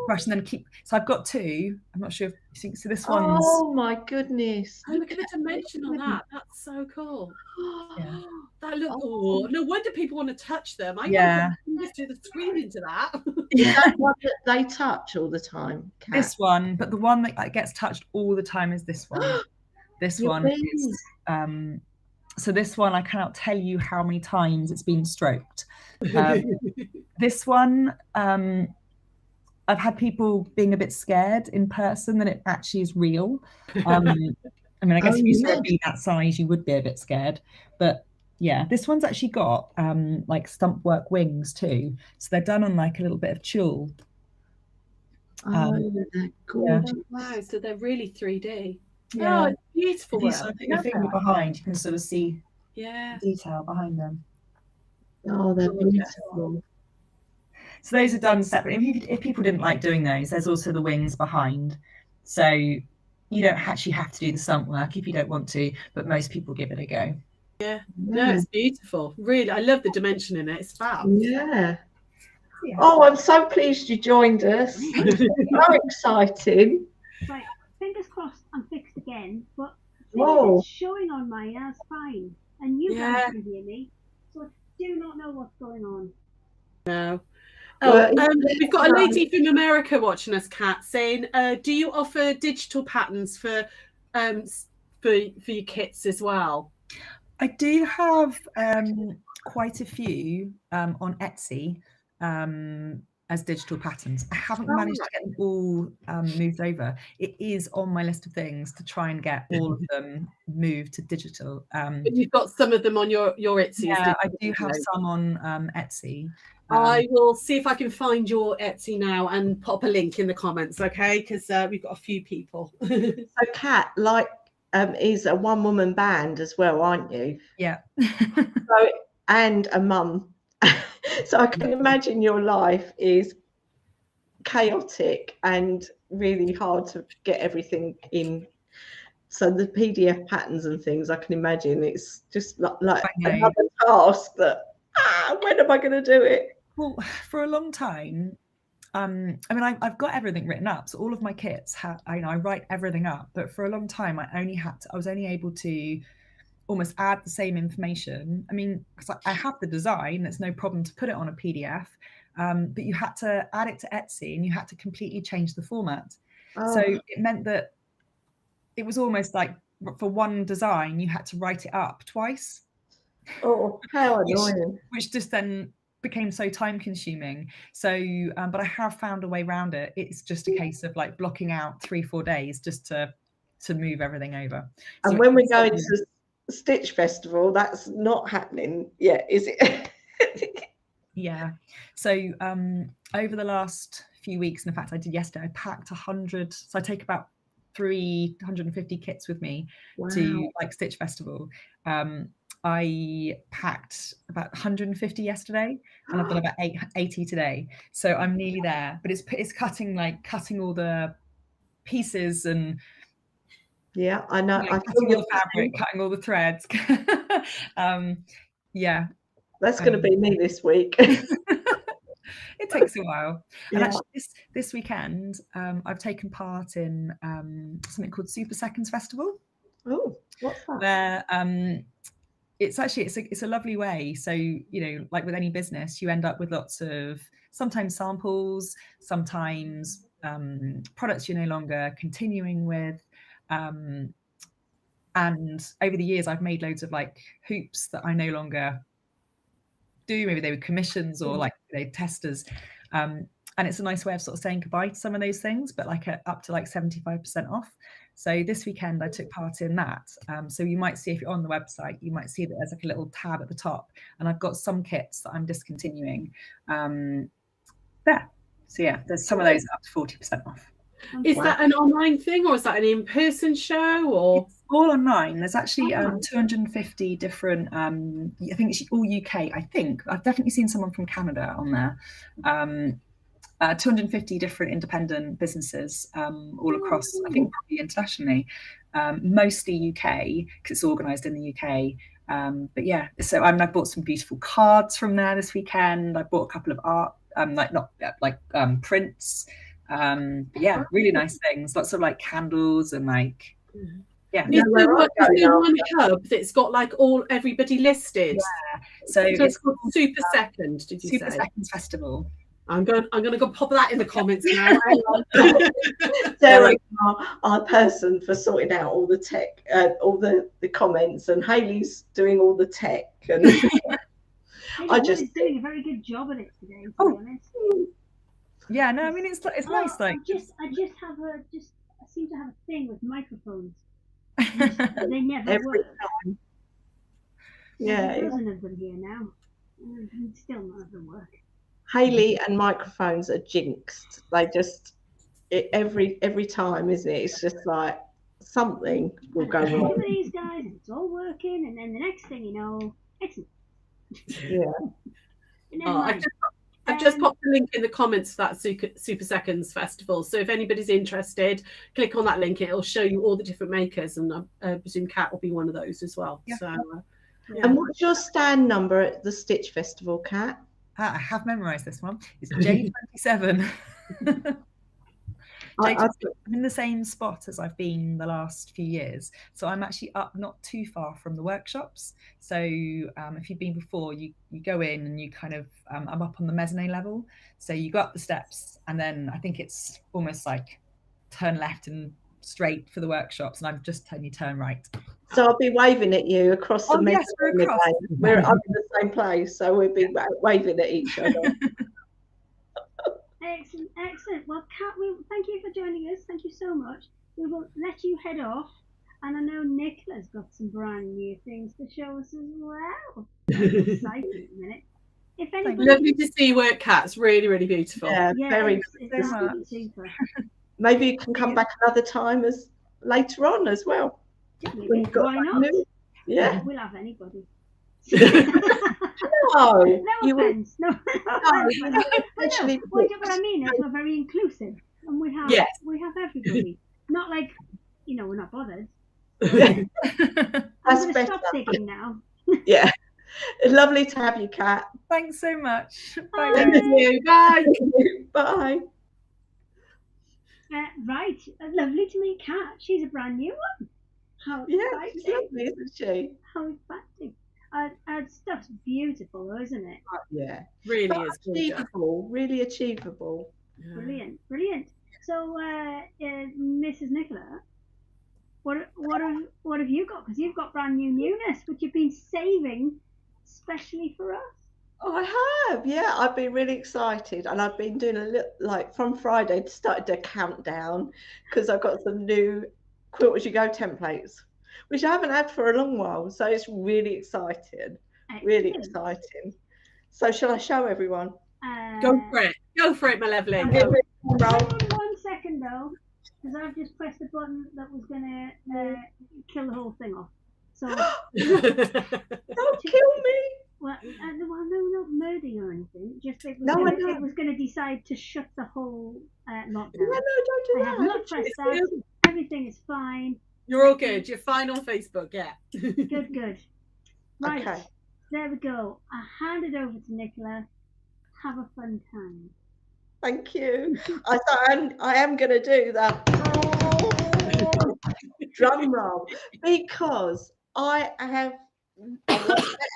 brush, and then so I've got two. I'm not sure if you think so. This one's Oh my goodness! Oh, look at the dimension on that. That's so cool. Yeah. That look. Oh, no wonder people want to touch them. I Yeah. can't put through the screen into that. Is that one that they touch all the time? Kat? This one, but the one that gets touched all the time is this one. This Your one wings. is so this one I cannot tell you how many times it's been stroked. This one, I've had people being a bit scared in person that it actually is real. I mean, I guess if you saw it being that size, you would be a bit scared. But yeah, this one's actually got like stump work wings too. So they're done on like a little bit of tulle. Oh, they're gorgeous. Oh, wow, so they're really 3D. Yeah. Oh, it's beautiful. If you sort of put your finger behind, you can sort of see detail behind them. Oh, they're beautiful. So those are done separate. If people didn't like doing those, there's also the wings behind. So you don't actually have to do the stump work if you don't want to, but most people give it a go. Yeah. No, it's beautiful. Really, I love the dimension in it. It's fab. Yeah. Oh, I'm so pleased you joined us. So exciting. Right, fingers crossed I'm fixed again, but Whoa. it's showing on mine as fine, and you guys can hear me, so I do not know what's going on. No. Well, We've got a lady from America watching us, Kat, saying, do you offer digital patterns for your kits as well? I do have quite a few on Etsy as digital patterns. I haven't managed to get them all moved over. It is on my list of things to try and get all of them moved to digital. But you've got some of them on your Etsy. Yeah, I do have some on Etsy. I will see if I can find your Etsy now and pop a link in the comments, okay? Because we've got a few people. So Kat, is a one-woman band as well, aren't you? Yeah. And a mum. So I can imagine your life is chaotic and really hard to get everything in. So the PDF patterns and things, I can imagine it's just like another task that, when am I going to do it? Well, for a long time, I mean, I've got everything written up. So all of my kits, I write everything up. But for a long time, I was only able to almost add the same information. I mean, because I have the design, it's no problem to put it on a PDF. But you had to add it to Etsy, and you had to completely change the format. So it meant that it was almost like for one design, you had to write it up twice. Oh, how annoying! Which just then became so time consuming. So but I have found a way around it. It's just a case of like blocking out 3-4 days just to move everything over. And so when we go into the Stitch Festival, that's not happening yet, is it? Yeah. So over the last few weeks, in fact I did yesterday, I packed 100, so I take about 350 kits with me to like Stitch Festival. I packed about 150 yesterday, and I've done about 80 today. So I'm nearly there. But it's cutting all the pieces and I know. I cutting all the fabric, cutting all the threads. Yeah, that's going to be me this week. It takes a while. And actually this weekend I've taken part in something called Super Seconds Festival. Oh, what's that? Where it's a lovely way. So, like with any business, you end up with lots of sometimes samples, sometimes products you're no longer continuing with. And over the years, I've made loads of like hoops that I no longer do. Maybe they were commissions or like testers. And it's a nice way of sort of saying goodbye to some of those things, but like up to like 75% off. So this weekend I took part in that. So you might see, if you're on the website, you might see that there's like a little tab at the top, and I've got some kits that I'm discontinuing there. So yeah, there's some of those up to 40% off. Is that an online thing, or is that an in-person show, or? It's all online. There's actually 250 different, I think it's all UK, I think. I've definitely seen someone from Canada on there. 250 different independent businesses all across, I think probably internationally. mostly UK because it's organised in the UK. But yeah, so I bought some beautiful cards from there this weekend. I bought a couple of art, prints. But yeah, really nice things. Lots of like candles and like, yeah. Is there one hub that's got like everybody listed? Yeah. So it's called Super Second. Did you say? Super Seconds Festival. I'm gonna go pop that in the comments now. Sarah, our person for sorting out all the tech, all the comments, and Hayley's doing all the tech. And I just doing a very good job at it today. To be honest. Yeah, no, I mean it's nice. Like I seem to have a thing with microphones. They never work. Time. Yeah, a dozen of them here now. Still none of them work. Hayley and microphones are jinxed. They just every time, isn't it? It's just like something will go wrong. Some of these guys, it's all working, and then the next thing you know, it's I've just popped the link in the comments for that Super Seconds Festival. So if anybody's interested, click on that link. It'll show you all the different makers, and I presume Kat will be one of those as well. Yeah. So, And what's your stand number at the Stitch Festival, Kat? I have memorised this one. It's J27. I'm in the same spot as I've been the last few years, so I'm actually up not too far from the workshops. So if you've been before, you go in and you kind of I'm up on the mezzanine level, so you go up the steps, and then I think it's almost like turn left and straight for the workshops, and I'm just telling you turn right. So I'll be waving at you across the mezzanine. Yes, we're up in the same place, so we'll be waving at each other. Excellent. Well, Kat, thank you for joining us. Thank you so much. We will let you head off, and I know Nicola's got some brand new things to show us as well. That's exciting in a minute. If anybody, lovely to see you work, Kat. It's really, really beautiful. Yeah, very super. Maybe you can come back another time later on as well. Why not? Yeah, we'll have anybody. No offense. No. But what I mean is we're very inclusive, and we have everybody. Not like we're not bothered. I'm going to stop digging now. Yeah, lovely to have you, Kat. Thanks so much. Bye. Thank you. Bye. Bye. Right, lovely to meet Kat. She's a brand new one. How exciting! She's lovely, isn't she? How exciting! Stuff's beautiful, though, isn't it? Yeah, really is achievable. Really achievable. Yeah. Brilliant. So, Mrs. Nicola, what have you got? Because you've got brand new newness, which you've been saving specially for us. I have, yeah. I've been really excited, and I've been doing a little, like from Friday, started a countdown because I've got some new Quilt As You Go templates, which I haven't had for a long while. So it's really exciting. Excellent. Really exciting. So shall I show everyone? Go for it, my lovely. Hang on 1 second though, because I've just pressed the button that was going to kill the whole thing off. So don't kill me. Well, no, not murdering or anything. Just it was going to decide to shut the whole lockdown. No, don't do that. I have not pressed that. Everything is fine. You're all good. You're fine on Facebook, yeah. Good. Right, okay. There we go. I hand it over to Nicola. Have a fun time. Thank you. I am going to do that drum roll because I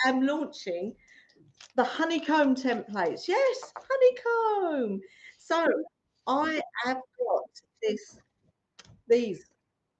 am launching the Honeycomb templates. Yes, Honeycomb. So I have got these.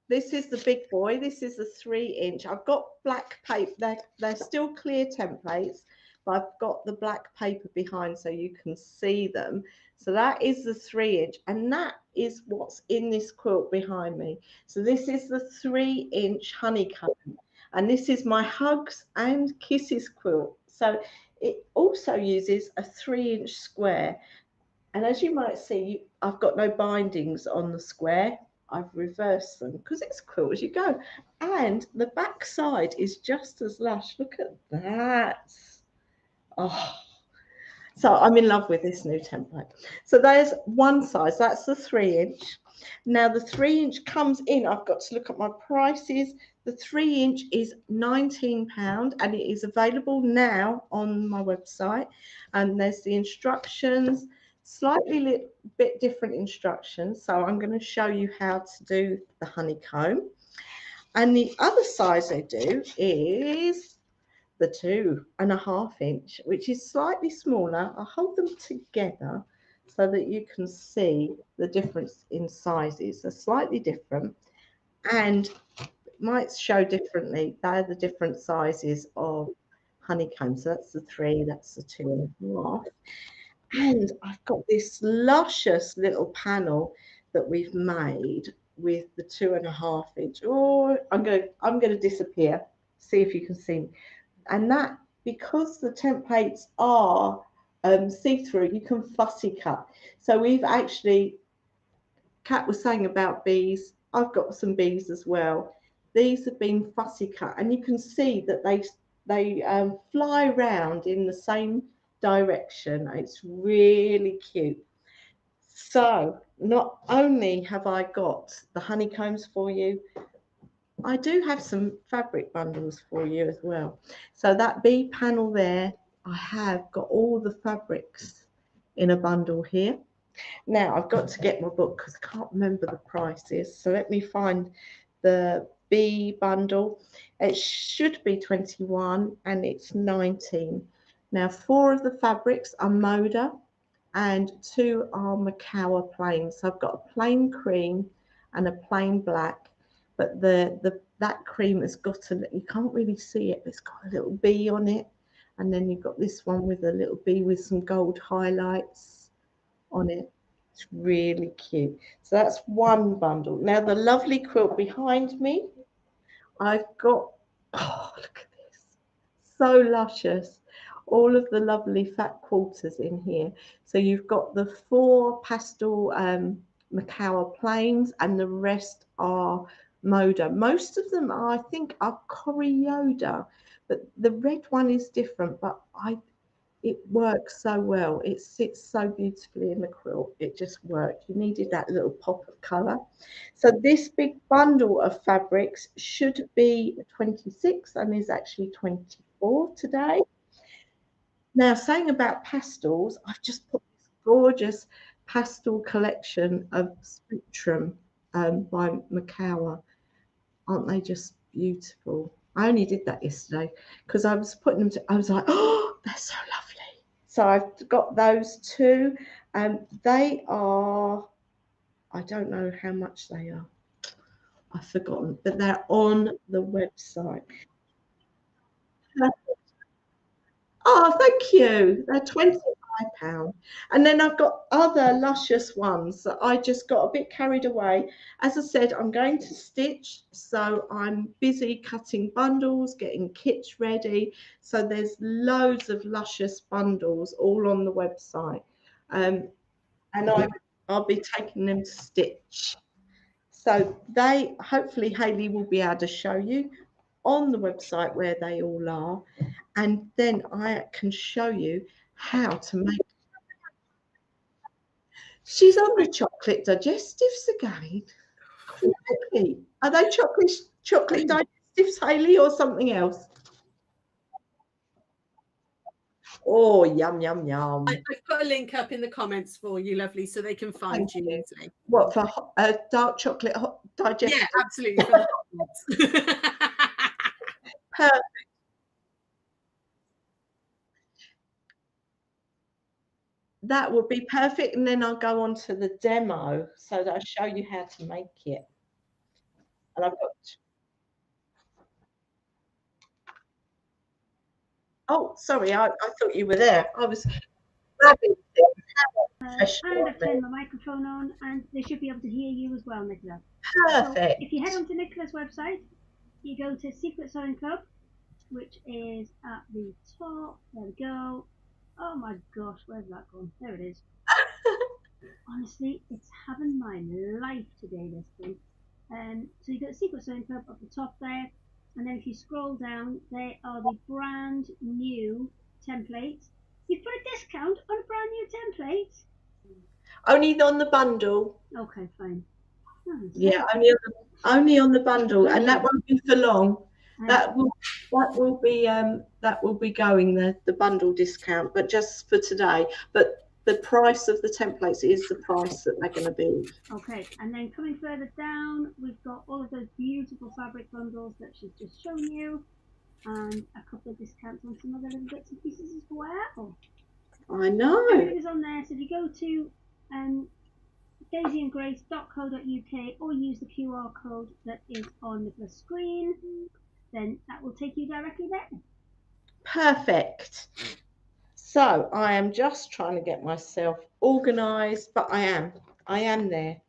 This is the big boy. This is the 3-inch. I've got black paper. They're still clear templates, but I've got the black paper behind so you can see them. So that is the 3-inch, and that is what's in this quilt behind me. So this is the 3-inch Honeycomb, and this is my Hugs and Kisses quilt. So it also uses a 3-inch square, and as you might see, I've got no bindings on the square. I've reversed them because it's Quilt As You Go, and the back side is just as lush. Look at that. Oh, so I'm in love with this new template. So there's one size, that's the 3-inch, Now the 3-inch comes in, I've got to look at my prices. The 3-inch is £19 and it is available now on my website. And there's the instructions, slightly bit different instructions. So I'm going to show you how to do the honeycomb. And the other size I do is the 2.5 inch, which is slightly smaller. I'll hold them together so that you can see the difference in sizes. They're slightly different and might show differently. They're the different sizes of honeycomb. So that's the 3, that's the 2.5. And I've got this luscious little panel that we've made with the 2.5 inch. Oh, I'm gonna disappear. See if you can see me. And that, because the templates are see-through, you can fussy cut. So we've actually, Kat was saying about bees, I've got some bees as well. These have been fussy cut and you can see that they fly around in the same direction. It's really cute. So not only have I got the honeycombs for you, I do have some fabric bundles for you as well. So that bee panel there, I have got all the fabrics in a bundle here. Now I've got to get my book because I can't remember the prices. So let me find the bee bundle. It should be 21 and it's 19. Now 4 of the fabrics are Moda and 2 are Macawa plain. So I've got a plain cream and a plain black. But that cream has got you can't really see it, but it's got a little bee on it. And then you've got this one with a little bee with some gold highlights on it. It's really cute. So that's one bundle. Now the lovely quilt behind me, I've got, oh, look at this. So luscious. All of the lovely fat quarters in here. So you've got the 4 pastel Macawa plains and the rest are Moda. Most of them are, I think, are Corioda, but the red one is different, but it works so well. It sits so beautifully in the quilt. It just worked. You needed that little pop of colour. So this big bundle of fabrics should be 26 and is actually 24 today. Now, saying about pastels, I've just put this gorgeous pastel collection of Spectrum by Macawa. Aren't they just beautiful? I only did that yesterday because I was putting them I was like, oh, they're so lovely. So I've got those 2. They are, I don't know how much they are. I've forgotten, but they're on the website. Oh, thank you. They're £25. And then I've got other luscious ones that I just got a bit carried away. As I said, I'm going to stitch, so I'm busy cutting bundles, getting kits ready. So there's loads of luscious bundles all on the website. And I'll be taking them to stitch. So hopefully Hayley will be able to show you on the website where they all are, and then I can show you how to make. She's on the chocolate digestives again. Crikey. Are they chocolate digestives, Hayley, or something else? Oh, yum, yum, yum. I've put a link up in the comments for you, lovely, so they can find you easily. What, for dark chocolate digestive? Yeah, absolutely. For the Perfect. That would be perfect, and then I'll go on to the demo so that I show you how to make it. And I've got. Oh, sorry, I thought you were there. I was grabbing things. And I've turned my microphone on, and they should be able to hear you as well, Nicola. Perfect. So if you head onto Nicola's website, you go to Secret Sewing Club, which is at the top. There we go. Oh my gosh, where's that gone? There it is. Honestly, it's having my life today, this thing. So you got Secret Sewing Club up the top there, and then if you scroll down, there are the brand new templates. You've put a discount on a brand new template? Only on the bundle. Okay, fine. Yeah, only on the bundle, and that won't be for long. That will be going the bundle discount, but just for today. But the price of the templates is the price that they're going to be. Okay, and then coming further down, we've got all of those beautiful fabric bundles that she's just shown you, and a couple of discounts on some other little bits and pieces as well. I know. Everything is on there. So if you go to daisyandgrace.co.uk or use the QR code that is on the screen, then that will take you directly there. Perfect. So I am just trying to get myself organized, but I am there.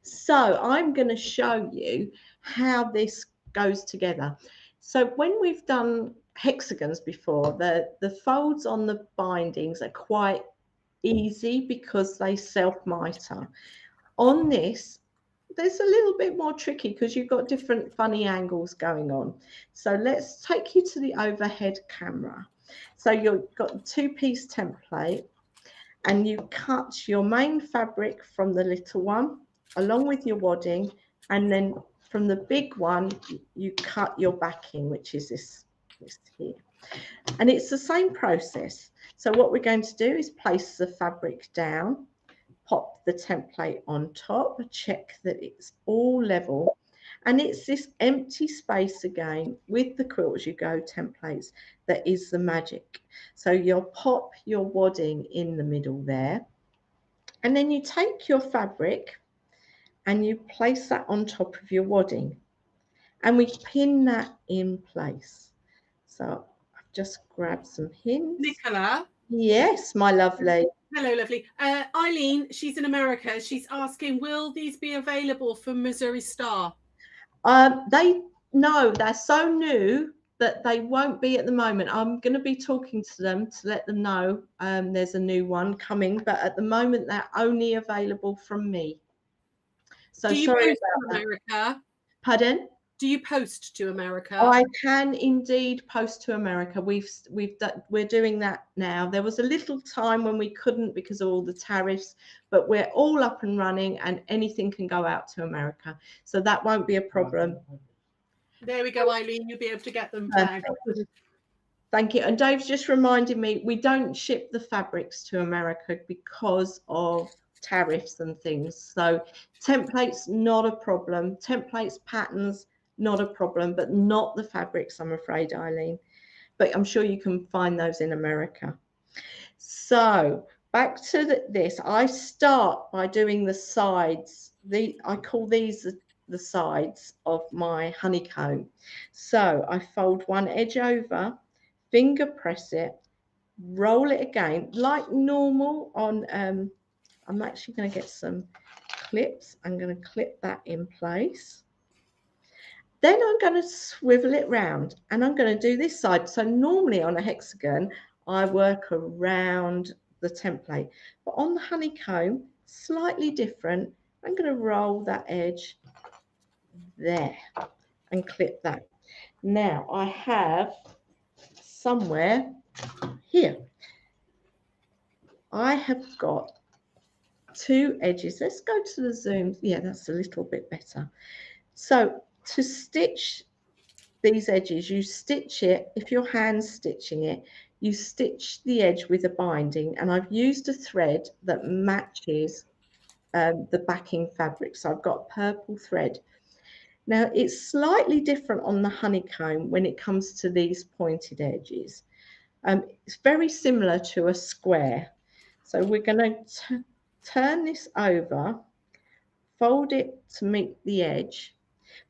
So I'm going to show you how this goes together. So when we've done hexagons before, the folds on the bindings are quite easy because they self-miter. On this, there's a little bit more tricky because you've got different funny angles going on. So let's take you to the overhead camera. So you've got a two-piece template, and you cut your main fabric from the little one along with your wadding, and then from the big one you cut your backing, which is this here. And it's the same process. So what we're going to do is place the fabric down, pop the template on top, check that it's all level, and it's this empty space again with the Quilt As You Go templates that is the magic. So you'll pop your wadding in the middle there, and then you take your fabric and you place that on top of your wadding, and we pin that in place. So I've just grabbed some pins. Nicola. Yes, my lovely. Hello, lovely. Eileen, she's in America. She's asking, will these be available for Missouri Star? They're so new that they won't be at the moment. I'm going to be talking to them to let them know there's a new one coming, but at the moment they're only available from me. So sorry about America? Pardon? Do you post to America? I can indeed post to America. We're doing that now. There was a little time when we couldn't because of all the tariffs, but we're all up and running, and anything can go out to America. So that won't be a problem. There we go, Eileen. You'll be able to get them back. Thank you. And Dave's just reminded me, we don't ship the fabrics to America because of tariffs and things. So templates, not a problem. Templates, patterns, not a problem, but not the fabrics, I'm afraid, Eileen. But I'm sure you can find those in America. So back to this. I start by doing the sides. I call these the sides of my honeycomb. So I fold one edge over, finger press it, roll it again like normal on I'm actually going to get some clips. I'm going to clip that in place. Then I'm going to swivel it round, and I'm going to do this side. So normally on a hexagon I work around the template, but on the honeycomb slightly different. I'm going to roll that edge there and clip that. Now I have somewhere here, I have got two edges. Let's go to the zoom. Yeah, that's a little bit better. So to stitch these edges, you stitch it, if you're hand stitching it, you stitch the edge with a binding, and I've used a thread that matches the backing fabric. So I've got purple thread. Now it's slightly different on the honeycomb when it comes to these pointed edges. It's very similar to a square. So we're going to turn this over, fold it to meet the edge,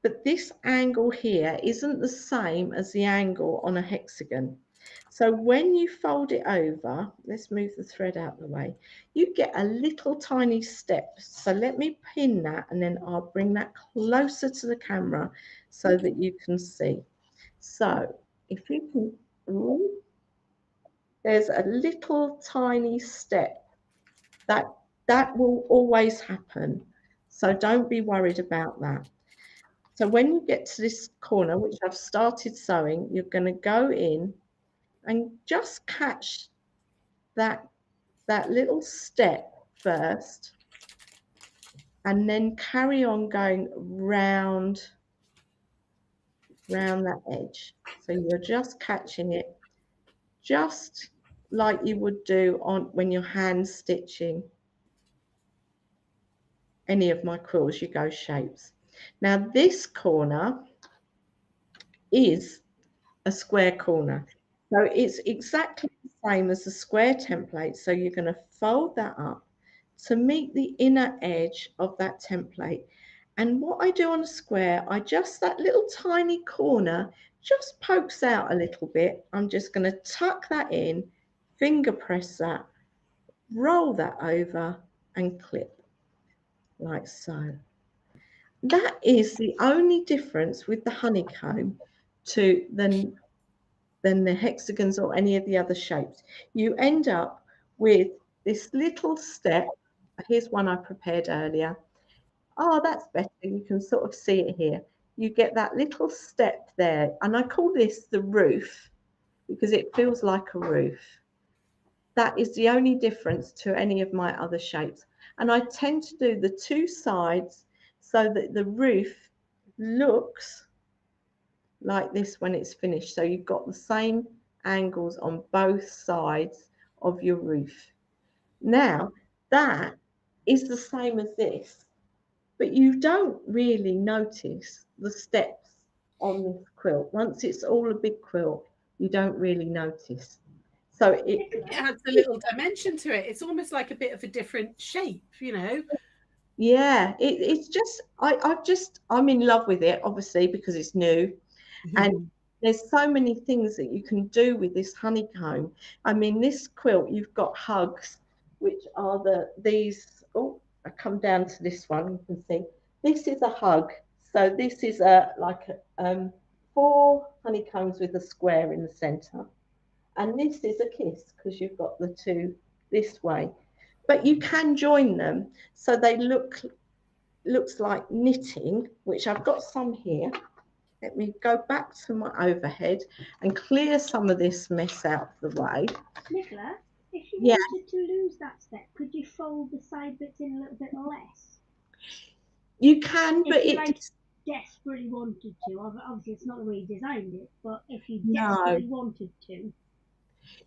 but this angle here isn't the same as the angle on a hexagon. So when you fold it over, let's move the thread out of the way, you get a little tiny step. So let me pin that, and then I'll bring that closer to the camera so that you can see. So if you can, there's a little tiny step that will always happen. So don't be worried about that. So when you get to this corner, which I've started sewing, you're going to go in and just catch that little step first, and then carry on going round that edge. So you're just catching it, just like you would do on when you're hand stitching any of my quills. You go shapes. Now this corner is a square corner, so it's exactly the same as the square template. So you're going to fold that up to meet the inner edge of that template. And what I do on a square, that little tiny corner just pokes out a little bit. I'm just going to tuck that in, finger press that, roll that over and clip like so. That is the only difference with the honeycomb than the hexagons or any of the other shapes. You end up with this little step. Here's one I prepared earlier. Oh, that's better. You can sort of see it here. You get that little step there. And I call this the roof because it feels like a roof. That is the only difference to any of my other shapes. And I tend to do the two sides so that the roof looks like this when it's finished. So you've got the same angles on both sides of your roof. Now, that is the same as this, but you don't really notice the steps on this quilt. Once it's all a big quilt, you don't really notice. So it adds a little dimension to it. It's almost like a bit of a different shape, you know. Yeah, it's just I'm in love with it, obviously, because it's new. And there's so many things that you can do with this honeycomb. I mean, this quilt, you've got hugs, which are these. Oh, I come down to this one. You can see this is a hug. So this is like 4 honeycombs with a square in the center, and this is a kiss because you've got the 2 this way. But you can join them so they looks like knitting, which I've got some here. Let me go back to my overhead and clear some of this mess out of the way. Nicola, if you wanted to lose that step, could you fold the side bits in a little bit less? You can, but if you desperately wanted to. Obviously, it's not the way you designed it, but if you desperately wanted to.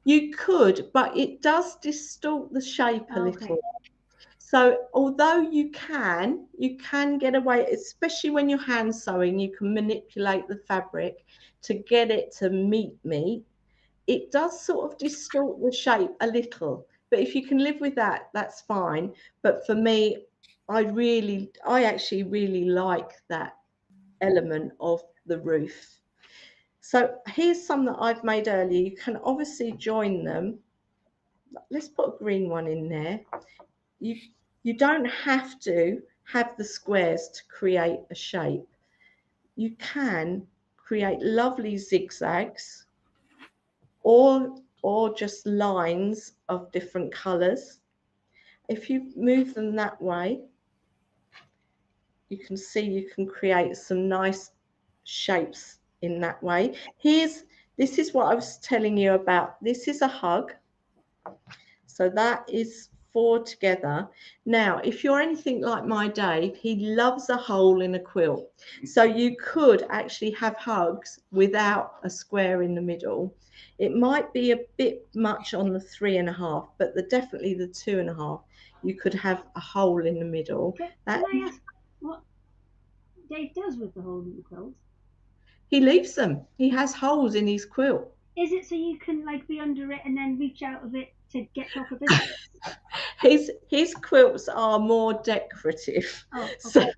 You could, but it does distort the shape a little. So although you can get away, especially when you're hand sewing, you can manipulate the fabric to get it to meet. It does sort of distort the shape a little, but if you can live with that, that's fine. But for me, I actually really like that element of the roof. So here's some that I've made earlier. You can obviously join them. Let's put a green one in there. You don't have to have the squares to create a shape. You can create lovely zigzags or just lines of different colors. If you move them that way, you can see you can create some nice shapes in that way. This is what I was telling you about. This is a hug. So that is 4 together. Now, if you're anything like my Dave, he loves a hole in a quilt. So you could actually have hugs without a square in the middle. It might be a bit much on the 3.5, but definitely the 2.5. You could have a hole in the middle. Can I ask what Dave does with the hole in the quilt? He leaves them. He has holes in his quilt. Is it so you can like be under it and then reach out of it to get top of it? His quilts are more decorative. Oh, okay. So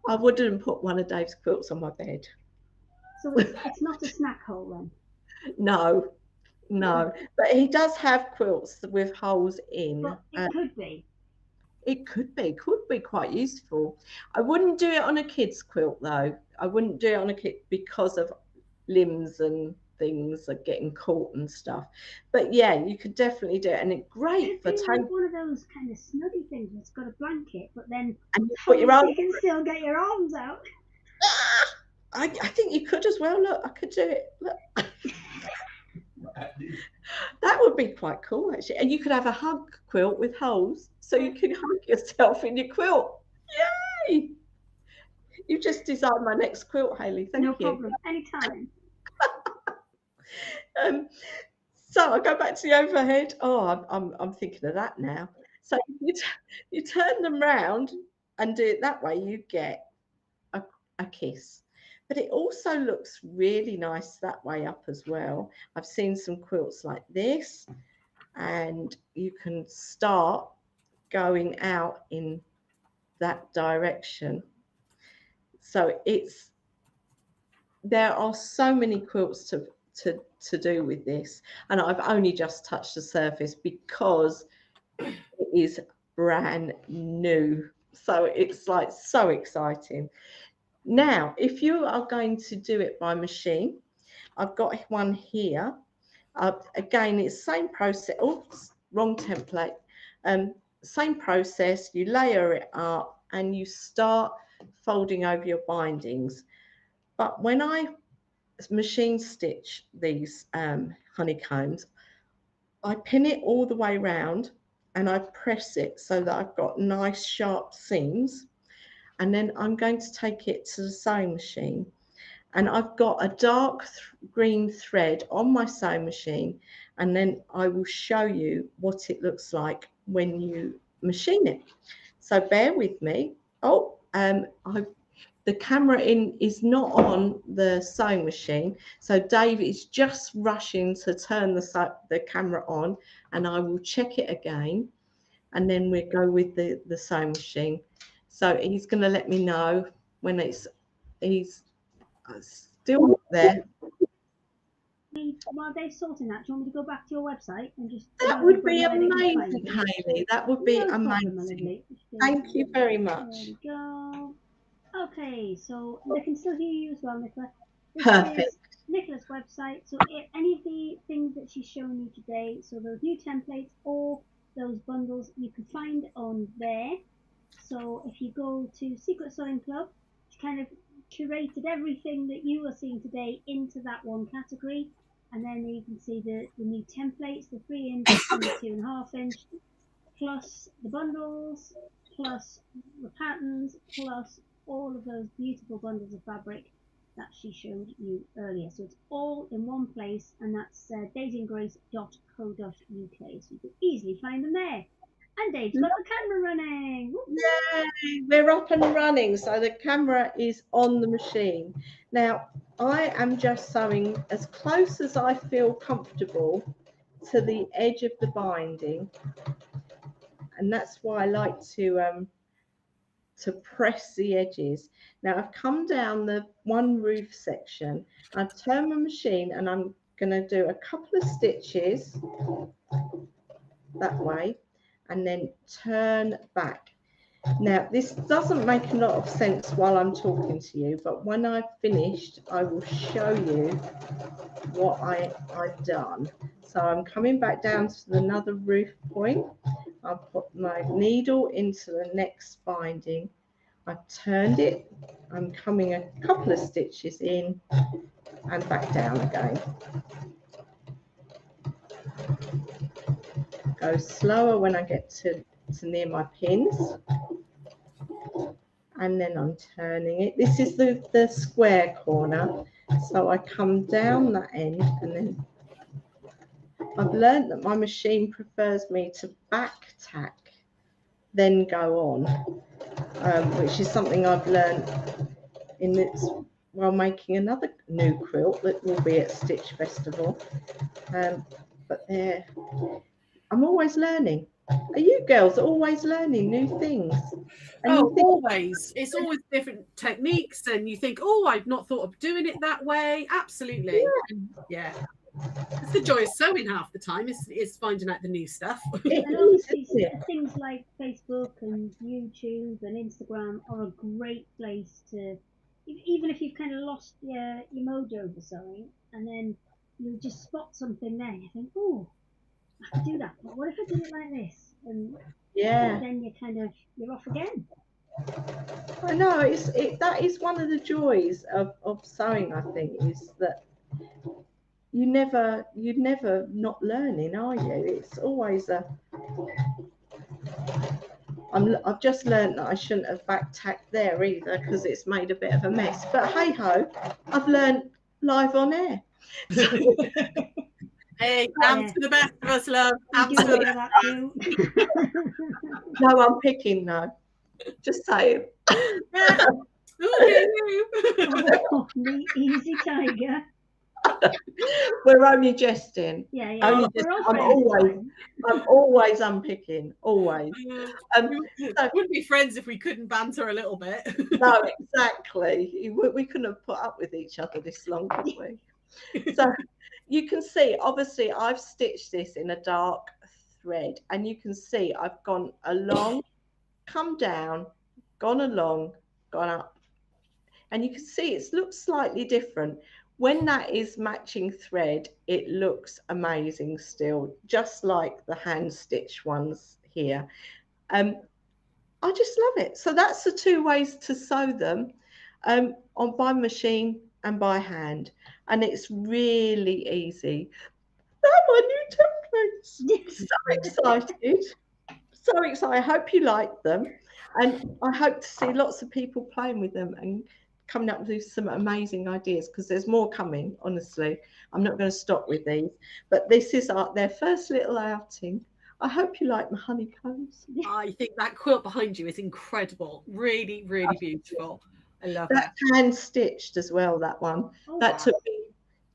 I wouldn't put one of Dave's quilts on my bed. So it's not a snack hole then? No. But he does have quilts with holes in. But it could be. It could be quite useful. I wouldn't do it on a kid's quilt though. I wouldn't do it on a kid because of limbs and things are getting caught and stuff. But yeah, you could definitely do it, and it's great for taking like one of those kind of snuggy things that's got a blanket, but then and you put your arms. You can still get your arms out. I think you could as well. Look, I could do it. Look. That would be quite cool, actually. And you could have a hug quilt with holes, so you can hug yourself in your quilt. Yay! You just designed my next quilt, Hayley. Thank you. No problem. Anytime. So I go back to the overhead. Oh, I'm thinking of that now. So you turn them round and do it that way. You get a kiss. But it also looks really nice that way up as well. I've seen some quilts like this, and you can start going out in that direction. So there are so many quilts to do with this, and I've only just touched the surface because it is brand new. So it's like so exciting. Now, if you are going to do it by machine, I've got one here. Again, it's same process. Oops, wrong template. Same process. You layer it up and you start folding over your bindings. But when I machine stitch these honeycombs, I pin it all the way round and I press it so that I've got nice sharp seams. And then I'm going to take it to the sewing machine, and I've got a dark green thread on my sewing machine, and then I will show you what it looks like when you machine it. So bear with me. The camera is not on the sewing machine, so Dave is just rushing to turn the camera on, and I will check it again, and then we go with the sewing machine. So he's going to let me know when he's still there. While they're sorting that, do you want me to go back to your website and just... That would be amazing, Hayley. That would be amazing. Thank you very much. There we go. Okay, so they can still hear you as well, Nicola. This Perfect. is Nicola's website. So any of the things that she's shown you today, so those new templates or those bundles, you can find on there. So if you go to Secret Sewing Club, she kind of curated everything that you are seeing today into that one category, and then you can see the new templates, the 3-inch and the 2.5 inch, plus the bundles, plus the patterns, plus all of those beautiful bundles of fabric that she showed you earlier. So it's all in one place, and that's daisyandgrace.co.uk. So you can easily find them there. And Dave's got the camera running. Yay, we're up and running. So the camera is on the machine. Now, I am just sewing as close as I feel comfortable to the edge of the binding. And that's why I like to press the edges. Now I've come down the one roof section. I've turned my machine and I'm going to do a couple of stitches that way and then turn back. Now this doesn't make a lot of sense while I'm talking to you, but when I've finished I will show you what I've done. So I'm coming back down to another roof point. I'll put my needle into the next binding. I've turned it. I'm coming a couple of stitches in and back down again. Go slower when I get to near my pins. And then I'm turning it. This is the square corner. So I come down that end, and then I've learned that my machine prefers me to back tack, then go on, which is something I've learned in this while making another new quilt that will be at Stitch Festival. But I'm always learning. Are you girls always learning new things? And always. It's always different techniques, and you think, oh, I've not thought of doing it that way. Absolutely. Yeah. It's the joy of sewing half the time, is finding out the new stuff. And obviously things like Facebook and YouTube and Instagram are a great place to, even if you've kind of lost your mojo for sewing, and then you just spot something there, you think, oh, I could do that. But what if I did it like this? And then you're off again. I know that is one of the joys of sewing, I think, is that you're never not learning, are you? It's always I've just learned that I shouldn't have back tacked there either, because it's made a bit of a mess. But hey ho, I've learned live on air. Hey, happens to the best of us, love. We do all of that too. No, I'm picking no. Just saying. Oh, me easy tiger. We're only jesting. Yeah. Only We're jesting. all I'm always unpicking. Always. Wouldn't be friends if we couldn't banter a little bit. No, exactly. We couldn't have put up with each other this long, could we? So you can see, obviously, I've stitched this in a dark thread, and you can see I've gone along, come down, gone along, gone up. And you can see it looks slightly different. When that is matching thread, it looks amazing still, just like the hand stitch ones here. I just love it. So that's the two ways to sew them, on by machine and by hand. And it's really easy. They're my new templates. So excited. So excited. I hope you like them. And I hope to see lots of people playing with them and coming up with some amazing ideas, because there's more coming, honestly. I'm not going to stop with these. But this is their first little outing. I hope you like my honeycombs. I think that quilt behind you is incredible. Really, really beautiful. I love That's it. hand stitched as well, that one. That took me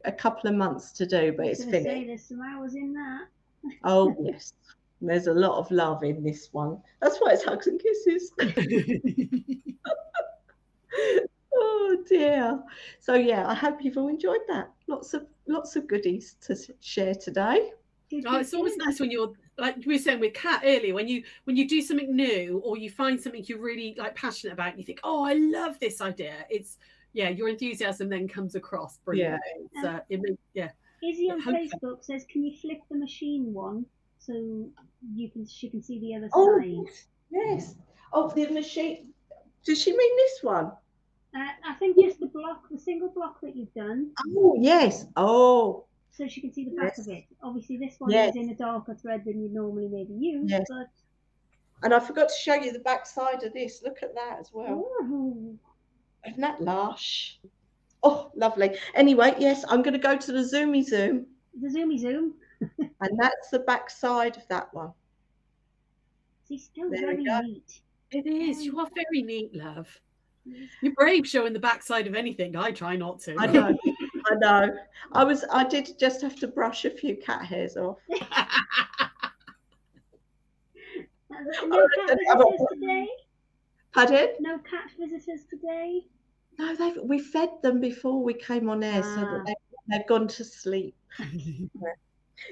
a couple of months to do, but it's finished. Say there's some hours in that. Oh, yes. There's a lot of love in this one. That's why it's hugs and kisses. Oh dear. So yeah, I hope you've all enjoyed that. Lots of goodies to share today. Oh, it's always nice when you're, like we were saying with Kat earlier, when you do something new, or you find something you're really like passionate about, and you think, oh, I love this idea. It's your enthusiasm then comes across brilliantly. Yeah. Izzy on Facebook says, can you flip the machine one so she can see the other side? Yes. Oh, the machine. Does she mean this one? I think just the single block that you've done. Oh, yes. Oh. So she can see the back of it. Obviously, this one is in a darker thread than you normally maybe use. Yes. But... And I forgot to show you the back side of this. Look at that as well. Ooh. Isn't that lush? Oh, lovely. Anyway, yes, I'm going to go to the Zoomy Zoom. The Zoomy Zoom. And that's the back side of that one. She's still very neat. It is. You are very neat, love. You're brave showing the backside of anything. I try not to. I know. I know. I did just have to brush a few cat hairs off. No cat visitors today? Pardon? No cat visitors today? No, we fed them before we came on air, so that they've gone to sleep.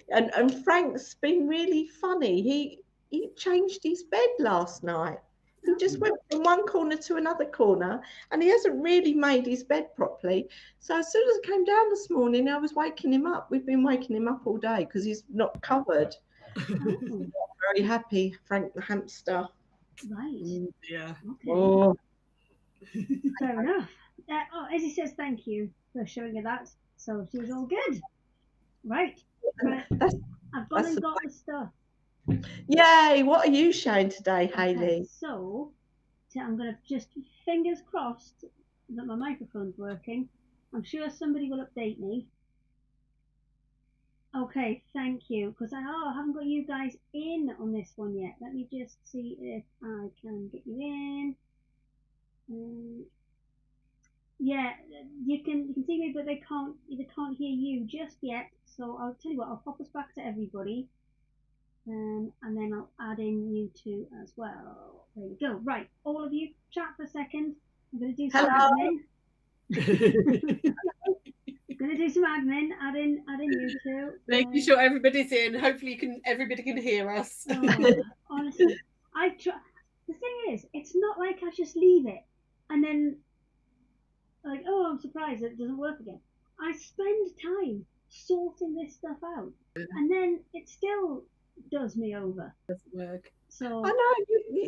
And Frank's been really funny. He changed his bed last night. He just went from one corner to another corner, and he hasn't really made his bed properly. So as soon as I came down this morning, I was waking him up. We've been waking him up all day because he's not covered. Not very happy, Frank the hamster. Right. Yeah. Okay. Oh. Fair enough. Izzy says thank you for showing her that. So she's all good. Right. I've gone and got the stuff. Yay! What are you showing today, Hayley? So I'm going to just fingers crossed that my microphone's working. I'm sure somebody will update me. Okay, thank you. Because I haven't got you guys in on this one yet. Let me just see if I can get you in. Yeah, you can see me, but they can't hear you just yet. So I'll tell you what. I'll pop us back to everybody. And then I'll add in you two as well. There we go. Right, all of you, chat for a second. I'm going to do some admin. Going to do some admin. Add in you two. Making sure everybody's in. Hopefully, everybody can hear us. Honestly, I try. The thing is, it's not like I just leave it and then like, oh, I'm surprised it doesn't work again. I spend time sorting this stuff out, and then it still does me over. Doesn't work. So I know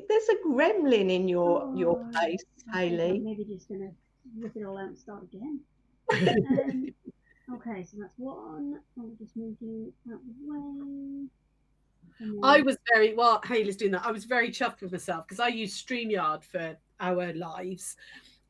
there's a gremlin in your place, Hayley. I'm maybe just gonna rip it all out and start again. Okay, so that's one. I'll just move you out of the way. I was very, while Hayley's doing that, I was very chuffed with myself because I use StreamYard for our lives.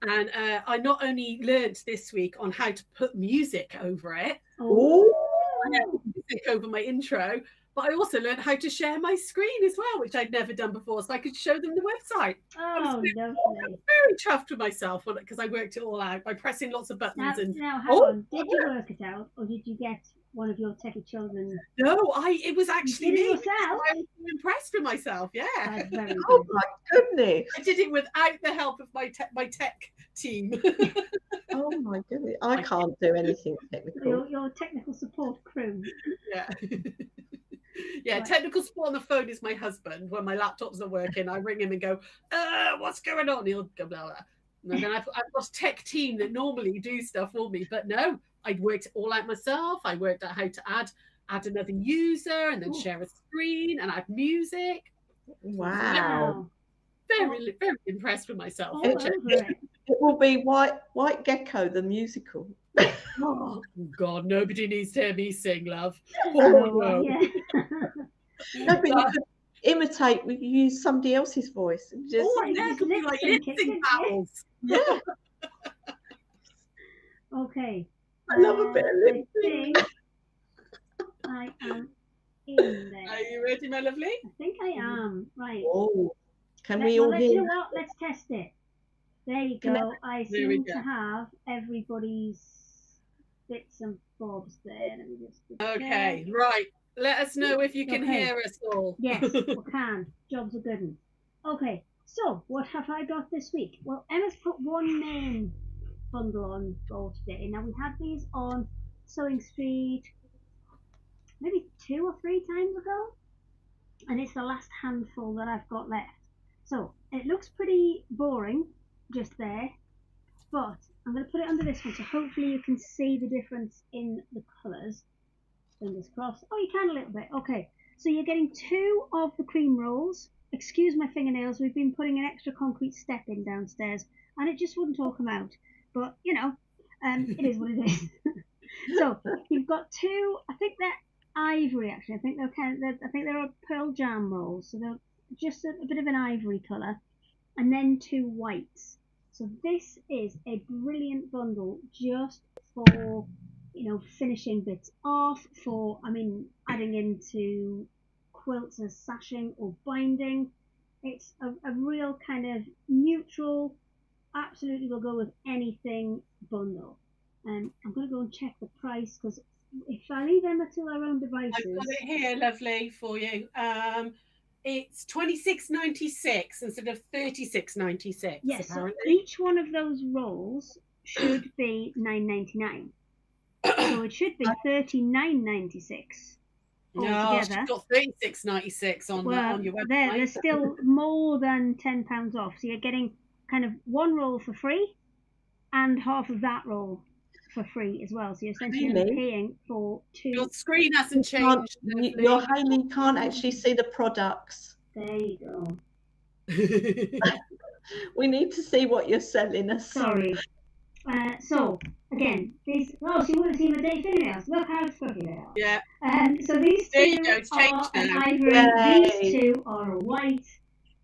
And I not only learnt this week on how to put music over it, music over my intro, but I also learned how to share my screen as well, which I'd never done before, so I could show them the website. I was very chuffed with myself because I worked it all out by pressing lots of buttons. Now, hang on. Did you work it out, or did you get one of your techie children? No, it was actually me. Yourself? I was impressed with myself. Yeah. That's very good. Oh my goodness! I did it without the help of my tech team. Oh my goodness! I can't do anything technical. Your technical support crew. Yeah. Yeah, right. Technical support on the phone is my husband. When my laptop's not working, I ring him and go, what's going on? He'll go, blah, blah. And then I've got a tech team that normally do stuff for me. But no, I worked it all out myself. I worked out how to add another user and then share a screen and add music. Wow. Very, very impressed with myself. It will be White Gecko, the musical. Oh God, nobody needs to hear me sing, love. No. Yeah. No, but you could imitate. We use somebody else's voice. And just, it could be like lip sync battles. Yeah. Okay. I love a bit of lip sync. I am in there. Are you ready, my lovely? I think I am. Right. Oh, can we all hear? You know what? Let's test it. There you go. I seem to have everybody's bits and bobs there. Let me just okay, right. Let us know if you can hear us all. Yes, we can. Job's a good one. Okay, so what have I got this week? Well, Emma's put one main bundle on for today. Now, we had these on Sewing Street maybe 2 or 3 times ago, and it's the last handful that I've got left. So it looks pretty boring just there, but I'm going to put it under this one, so hopefully you can see the difference in the colours. Fingers crossed. Oh, you can a little bit. Okay, so you're getting 2 of the cream rolls. Excuse my fingernails, we've been putting an extra concrete step in downstairs and it just wouldn't all come out, but you know, it is what it is. So you've got 2, I think they're ivory actually, I think they're pearl jam rolls, so they're just a bit of an ivory colour, and then 2 whites. So this is a brilliant bundle just for, you know, finishing bits off, for, I mean, adding into quilts as sashing or binding. It's a real kind of neutral, absolutely will go with anything bundle. And I'm going to go and check the price, because if I leave Emma to her own devices. I've got it here, lovely, for you. It's $26.96 instead of $36.96. Yes, apparently. So each one of those rolls should be $9.99. So it should be $39.96. No, she's got $36.96 on your website. There's still more than £10 off. So you're getting kind of 1 roll for free and half of that roll for free as well. So you're essentially paying for 2. Your screen hasn't changed. Your Hayley can't actually see the products. There you go. We need to see what you're selling us. Sorry. So again, these. Oh, so you want to see my day fingernails? Look how scruffy they are. Yeah. So these 2 are an ivory. These 2 are a white,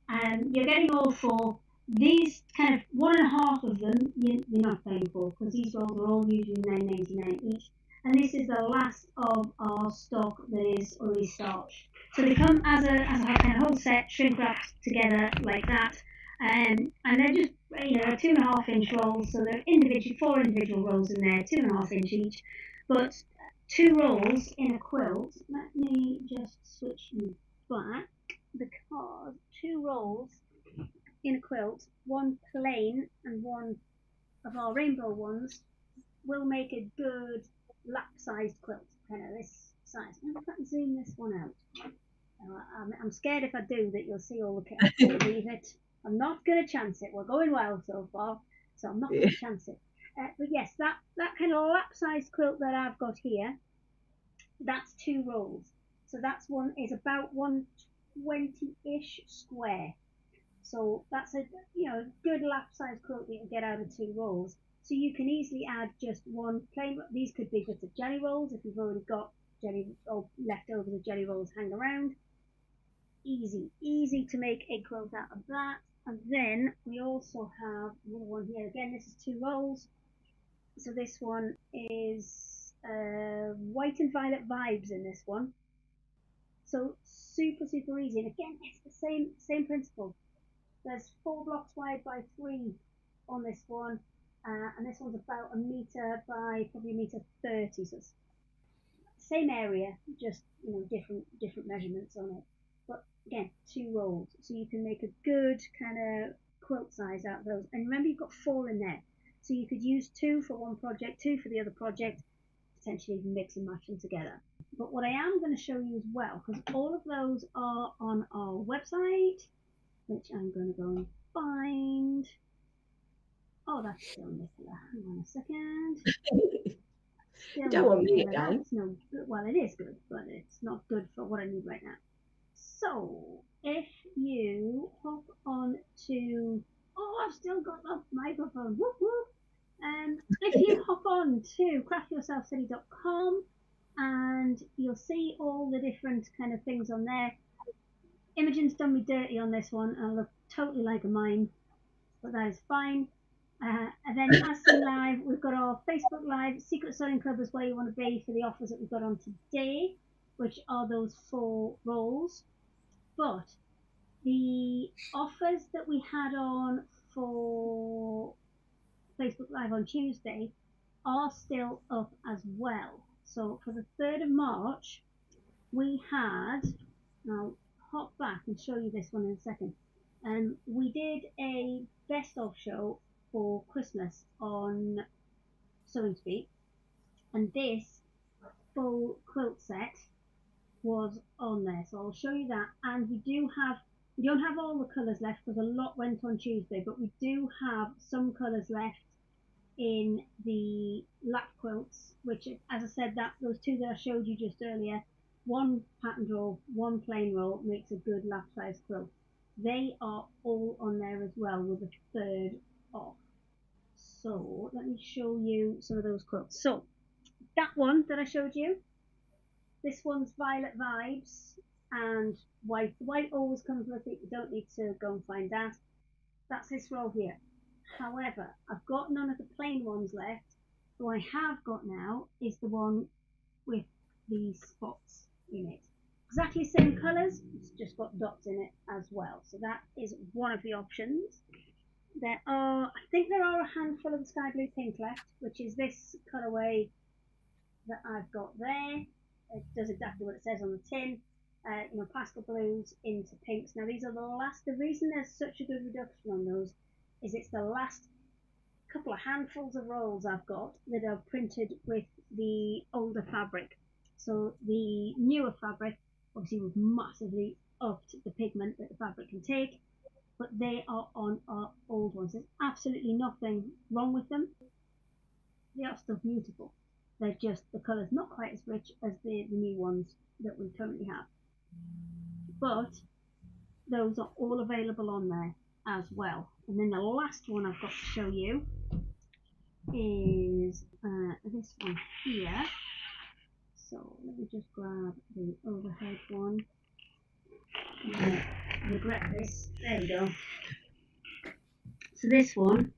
and you're getting all 4. These kind of 1.5 of them you're not paying for, because these rolls are all usually $9.99 each. And this is the last of our stock that is already starched. So they come as a kind of whole set, shrink wrapped together like that. And they're just, you know, 2.5-inch rolls, so they're 4 individual rolls in there, 2.5-inch each. But 2 rolls in a quilt. Let me just switch you back, because 2 rolls in a quilt, 1 plain and 1 of our rainbow ones, will make a good lap-sized quilt, kind of this size. I wonder if I can zoom this one out. I'm scared if I do that you'll see all the kit. Leave it. I'm not going to chance it. We're going well so far, so I'm not going to chance it. But yes, that kind of lap-sized quilt that I've got here, that's 2 rolls. So that's one is about 120-ish square. So that's a good lap-sized quilt that you can get out of 2 rolls. So you can easily add just one plain. These could be bits of jelly rolls if you've already got jelly or leftovers of jelly rolls hang around. Easy to make a quilt out of that. And then we also have another one here. Again, this is 2 rolls. So this one is white and violet vibes in this one. So super easy. And again, it's the same principle. There's 4 blocks wide by 3 on this one, and this one's about 1 meter by probably 1.30 meters. So it's same area, just different measurements on it. But again, 2 rolls, so you can make a good kind of quilt size out of those. And remember, you've got 4 in there, so you could use 2 for one project, 2 for the other project, potentially even mix and match them together. But what I am going to show you as well, because all of those are on our website, which I'm going to go and find. Oh, that's still Nicola. Hang on a second. You don't want me again. No, well, it is good, but it's not good for what I need right now. So, if you hop on to, I've still got the microphone. Whoop whoop. If you hop on to craftyourselfcity.com, and you'll see all the different kind of things on there. Imogen's done me dirty on this one. I look totally like a mime, but that is fine. And then as seen live, we've got our Facebook Live. Secret Sewing Club is where you want to be for the offers that we've got on today, which are those 4 rolls. But the offers that we had on for Facebook Live on Tuesday are still up as well. So for the 3rd of March, we had, I'll hop back and show you this one in a second. We did a best of show for Christmas on Sewing Speak, and this full quilt set was on there, so I'll show you that. And we don't have all the colours left because a lot went on Tuesday, but we do have some colours left in the lap quilts, which, as I said, those 2 that I showed you just earlier, 1 pattern roll, 1 plain roll, makes a good lap size quilt. They are all on there as well with a 3rd off. So let me show you some of those quilts. So that one that I showed you, this one's Violet Vibes and white. The white always comes with it. You don't need to go and find that. That's this roll here. However, I've got none of the plain ones left. What I have got now is the one with these spots in it. Exactly same colours, it's just got dots in it as well. So that is one of the options. I think there are a handful of the sky blue pink left, which is this colourway that I've got there. It does exactly what it says on the tin. Pastel blues into pinks. Now these are the last. The reason there's such a good reduction on those is it's the last couple of handfuls of rolls I've got that are printed with the older fabric. So the newer fabric, obviously, we've massively upped the pigment that the fabric can take, but they are on our old ones. There's absolutely nothing wrong with them. They are still beautiful. They're just, the colour's not quite as rich as the new ones that we currently have. But those are all available on there as well. And then the last one I've got to show you is this one here. So let me just grab the overhead one. I regret this. There we go. So this one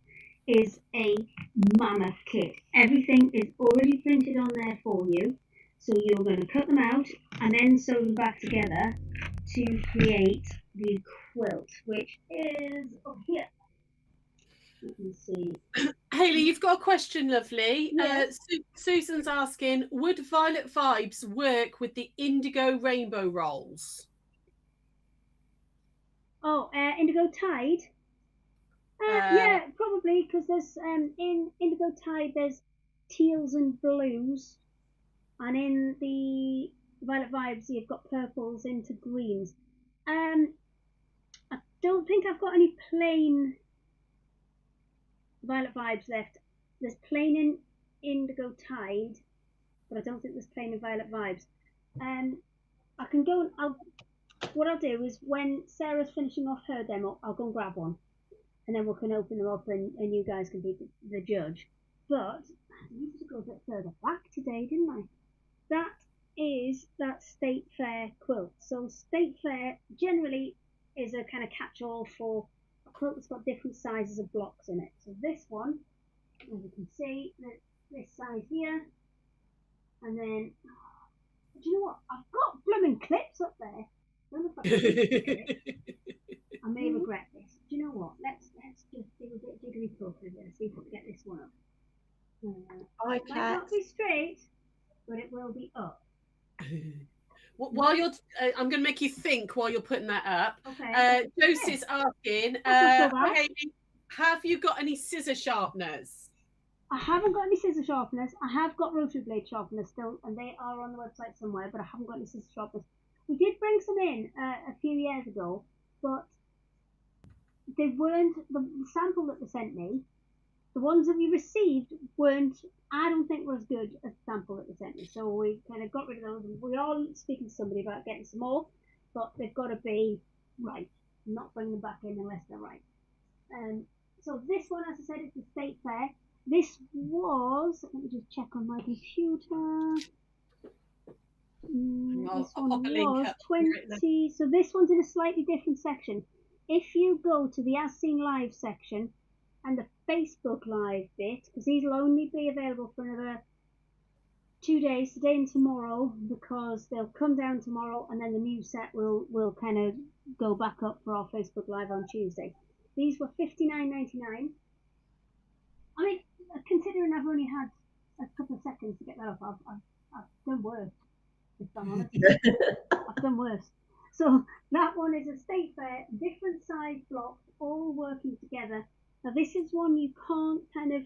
is a mammoth kit. Everything is already printed on there for you. So you're going to cut them out and then sew them back together to create the quilt, which is up here. Let me see. Hayley, you've got a question, lovely. Yes. Susan's asking, would Violet Vibes work with the indigo rainbow rolls? Oh, Indigo Tide? Yeah, probably, because there's in Indigo Tide there's teals and blues, and in the Violet Vibes you've got purples into greens. I don't think I've got any plain Violet Vibes left. There's plain in Indigo Tide, but I don't think there's plain in Violet Vibes. I can go. What I'll do is when Sarah's finishing off her demo, I'll go and grab one, and then we can open them up, and you guys can be the judge. But I needed to go a bit further back today, didn't I? That is that State Fair quilt. So State Fair generally is a kind of catch-all for a quilt that's got different sizes of blocks in it. So this one, as you can see, this size here, and then, do you know what? I've got blooming clips up there. I don't know if I can stick it. I may regret this. Do you know what? Let's just do a bit jiggery pokery here. See if we can get this one up. It might not be straight, but it will be up. While you're, I'm going to make you think while you're putting that up. Okay. Josie's asking, Hayley, have you got any scissor sharpeners? I haven't got any scissor sharpeners. I have got rotary blade sharpeners still, and they are on the website somewhere, but I haven't got any scissor sharpeners. We did bring some in a few years ago, but they weren't, the sample that they sent me, the ones that we received weren't, I don't think were as good as the sample that they sent me. So we kind of got rid of those. We're all speaking to somebody about getting some more, but they've got to be right. I'm not bringing them back in unless they're right. So this one, as I said, is the State Fair. This was, let me just check on my computer. This one was 20, so this one's in a slightly different section. If you go to the As Seen Live section and the Facebook Live bit, because these will only be available for another 2 days, today and tomorrow, because they'll come down tomorrow and then the new set will kind of go back up for our Facebook Live on Tuesday. These were $59.99. I mean, considering I've only had a couple of seconds to get that up, I've done worse, if I'm honest. I've done worse. So that one is a State Fair, different size blocks, all working together. Now this is one you can't kind of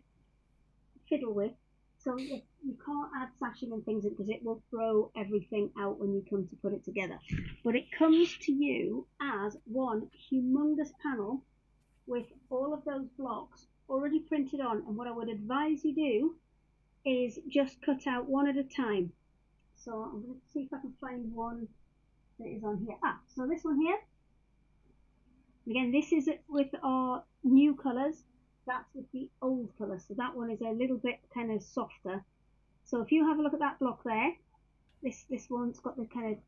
fiddle with, so you can't add sashing and things in because it will throw everything out when you come to put it together. But it comes to you as one humongous panel with all of those blocks already printed on, and what I would advise you do is just cut out one at a time. So I'm going to see if I can find one that is on here. So this one here, again, this is with our new colours, that's with the old colours, so that one is a little bit kind of softer. So if you have a look at that block there, this one's got the kind of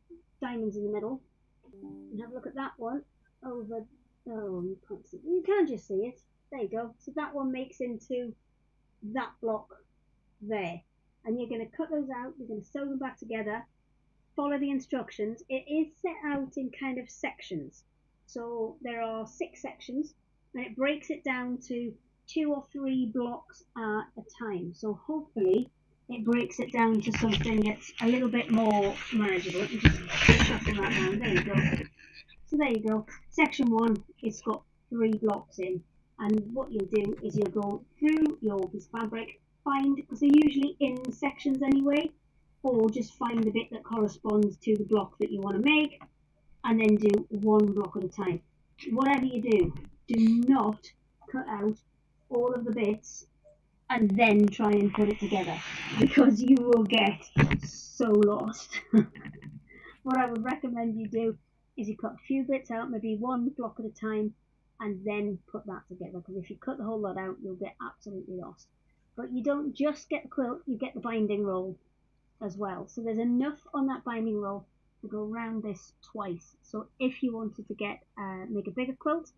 diamonds in the middle, and have a look at that one over, oh, you can't see, you can just see it, there you go. So that one makes into that block there, and you're going to cut those out, you're going to sew them back together, follow the instructions. It is set out in kind of sections, so there are 6 sections, and it breaks it down to 2 or 3 blocks at a time. So hopefully it breaks it down to something that's a little bit more manageable. Let me just shuffle that down. There you go. So there you go. Section 1, it's got 3 blocks in, and what you'll do is you'll go through your piece of fabric, find, because they're usually in sections anyway, or just find the bit that corresponds to the block that you want to make, and then do 1 block at a time. Whatever you do not cut out all of the bits and then try and put it together, because you will get so lost. What I would recommend you do is you cut a few bits out, maybe 1 block at a time, and then put that together, because if you cut the whole lot out, you'll get absolutely lost. But you don't just get the quilt, you get the binding roll as well. So there's enough on that binding roll to go around this twice. So if you wanted to get make a bigger quilt,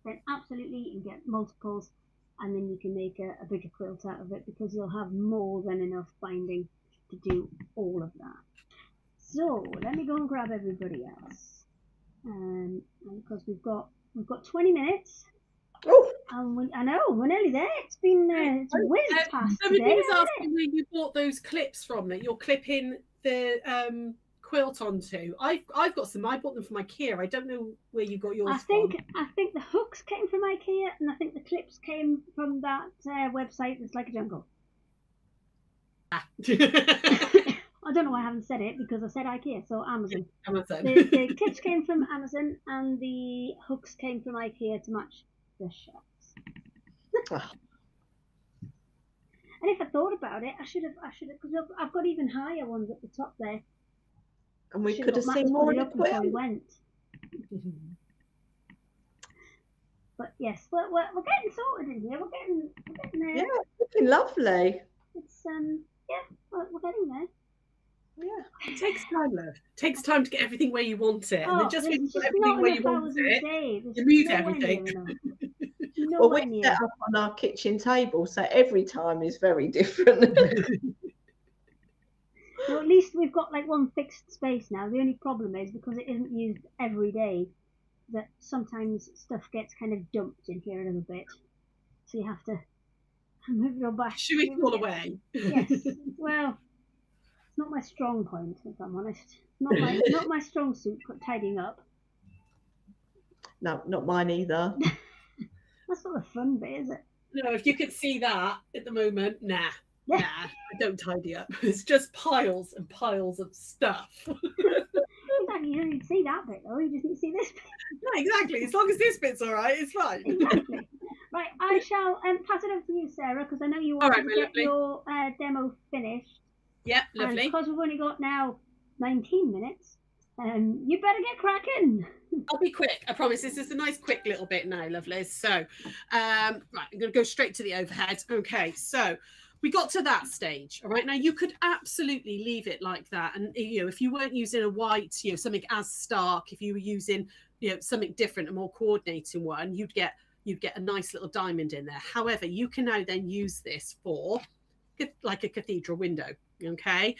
then absolutely you can get multiples, and then you can make a bigger quilt out of it, because you'll have more than enough binding to do all of that. So let me go and grab everybody else, and because we've got 20 minutes. Oh, I know we're nearly there. It's been it's whizzed past Somebody today, was asking where you bought those clips from that you're clipping the quilt onto. I've got some. I bought them from IKEA. I don't know where you got yours from. I think the hooks came from IKEA, and I think the clips came from that website that's like a jungle. I don't know why I haven't said it, because I said IKEA, so Amazon. The clips came from Amazon, and the hooks came from IKEA to match the shirts. And if I thought about it, I should have, because I've got even higher ones at the top there. And we could have seen more of the quilt. Before we went. But yes, we're getting sorted in here. We're getting there. Yeah, looking lovely. It's yeah, we're getting there. Yeah. It takes time, love. It takes time to get everything where you want it. And then just when there's you've got just everything not where you enough want hours in it, the day. There's you move nowhere everything. near enough. Well, Nowhere we near. set up on our kitchen table, so every time is very different. Well, at least we've got like one fixed space now. The only problem is because it isn't used every day, that sometimes stuff gets kind of dumped in here a little bit. So you have to move your back. Shoo it all away. Yes. Well, it's not my strong point, if I'm honest. Not my strong suit, tidying up. No, not mine either. That's not the fun bit, is it? No, if you could see that at the moment, nah, I don't tidy up. It's just piles and piles of stuff. Exactly, you don't need to see that bit though, you just need to see this bit. No, exactly. As long as this bit's all right, it's fine. Exactly. Right, I shall pass it over to you, Sarah, because I know you want to get your demo finished. Yeah, lovely. And because we've only got now 19 minutes, you better get cracking. I'll be quick, I promise. This is a nice quick little bit now, lovelies. So, right, I'm going to go straight to the overhead. Okay, so we got to that stage. All right, now you could absolutely leave it like that. And, you know, if you weren't using a white, you know, something as stark, if you were using, you know, something different, a more coordinating one, you'd get a nice little diamond in there. However, you can now then use this for like a cathedral window. Okay,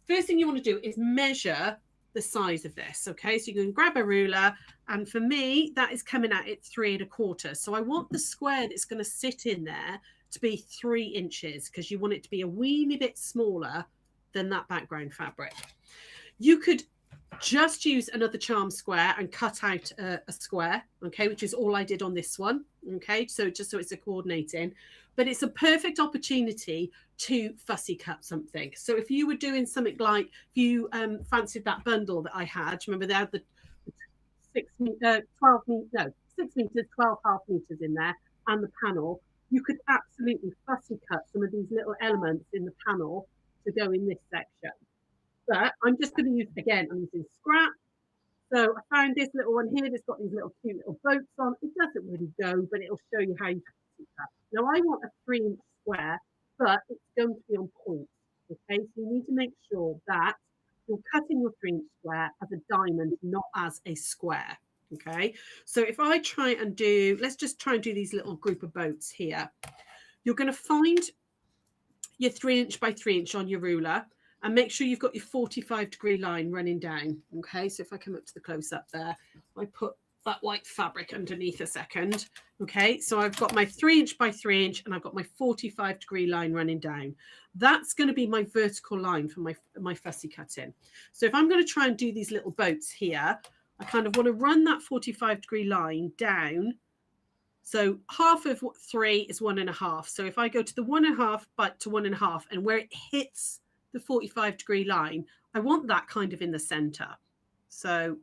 first thing you want to do is measure the size of this. Okay, so you can grab a ruler, and for me that is coming out at 3 1/4. So I want the square that's going to sit in there to be 3 inches, because you want it to be a weeny bit smaller than that background fabric. You could just use another charm square and cut out a square, okay, which is all I did on this one. Okay, so just so it's a coordinating, but it's a perfect opportunity to fussy cut something. So if you were doing something like, if you fancied that bundle that I had, remember they had the 6 meters, 12 half meters in there, and the panel, you could absolutely fussy cut some of these little elements in the panel to go in this section. But I'm just going to use, again, I'm using scrap. So I found this little one here that's got these little cute little boats on. It doesn't really go, but it'll show you how you fussy cut. Now I want a 3-inch square, but it's going to be on point. Okay, so you need to make sure that you're cutting your 3-inch square as a diamond, not as a square. Okay, so if I try and do, let's just try and do these little group of boats here. You're going to find your 3-inch by 3-inch on your ruler, and make sure you've got your 45-degree line running down. Okay, so if I come up to the close up there, I put that white fabric underneath a second. Okay, so I've got my 3-inch by 3-inch, and I've got my 45-degree line running down. That's going to be my vertical line for my fussy cutting. So if I'm going to try and do these little boats here, I kind of want to run that 45-degree line down. So half of 3 is 1.5. So if I go to the 1.5 but to 1.5, and where it hits the 45-degree line, I want that kind of in the center. So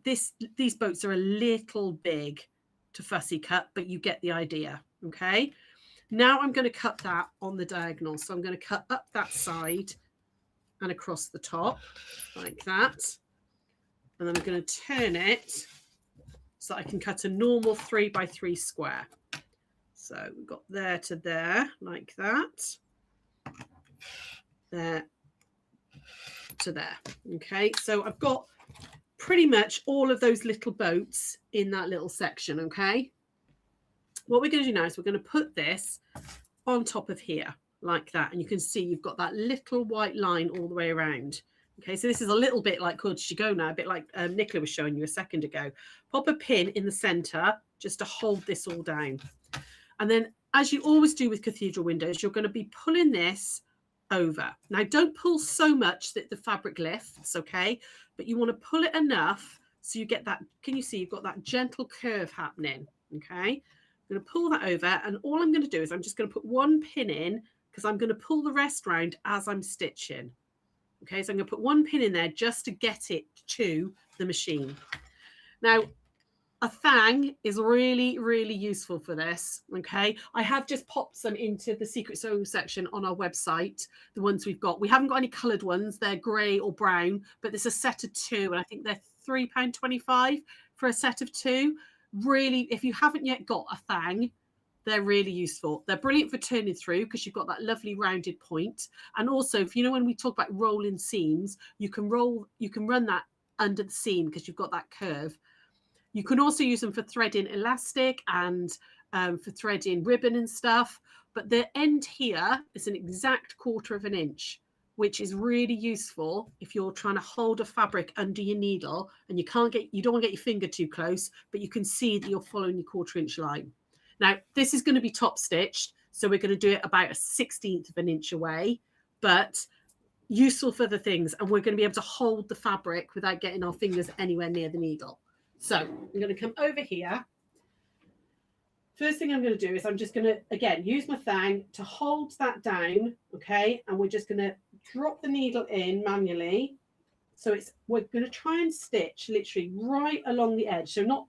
these boats are a little big to fussy cut, but you get the idea. Okay, now I'm going to cut that on the diagonal. So I'm going to cut up that side and across the top like that, and then I'm going to turn it so I can cut a normal 3 by 3 square. So we've got there to there like that, there to there. Okay, so I've got pretty much all of those little boats in that little section. Okay, what we're going to do now is we're going to put this on top of here like that, and you can see you've got that little white line all the way around. Okay, so this is a little bit like Could She Go Now, a bit like Nicola was showing you a second ago. Pop a pin in the center just to hold this all down, and then, as you always do with cathedral windows, you're going to be pulling this over. Now don't pull so much that the fabric lifts, okay, but you want to pull it enough so you get that, can you see you've got that gentle curve happening? Okay, I'm going to pull that over, and all I'm going to do is I'm just going to put one pin in, because I'm going to pull the rest round as I'm stitching. Okay, so I'm going to put one pin in there just to get it to the machine. Now a thang is really, really useful for this. Okay, I have just popped some into the secret sewing section on our website, the ones we've got. We haven't got any coloured ones, they're grey or brown, but there's a set of 2, and I think they're £3.25 for a set of 2. really, if you haven't yet got a thang, they're really useful. They're brilliant for turning through because you've got that lovely rounded point. And also, if you know, when we talk about rolling seams, you can run that under the seam because you've got that curve. You can also use them for threading elastic and for threading ribbon and stuff. But the end here is an exact 1/4 of an inch, which is really useful if you're trying to hold a fabric under your needle and you don't want to get your finger too close, but you can see that you're following your 1/4 inch line. Now, this is going to be top stitched, so we're going to do it about a 1/16 of an inch away, but useful for the things, and we're going to be able to hold the fabric without getting our fingers anywhere near the needle. So I'm going to come over here. First thing I'm going to do is I'm just going to, again, use my thang to hold that down, okay? And we're just going to drop the needle in manually. So we're going to try and stitch literally right along the edge. So not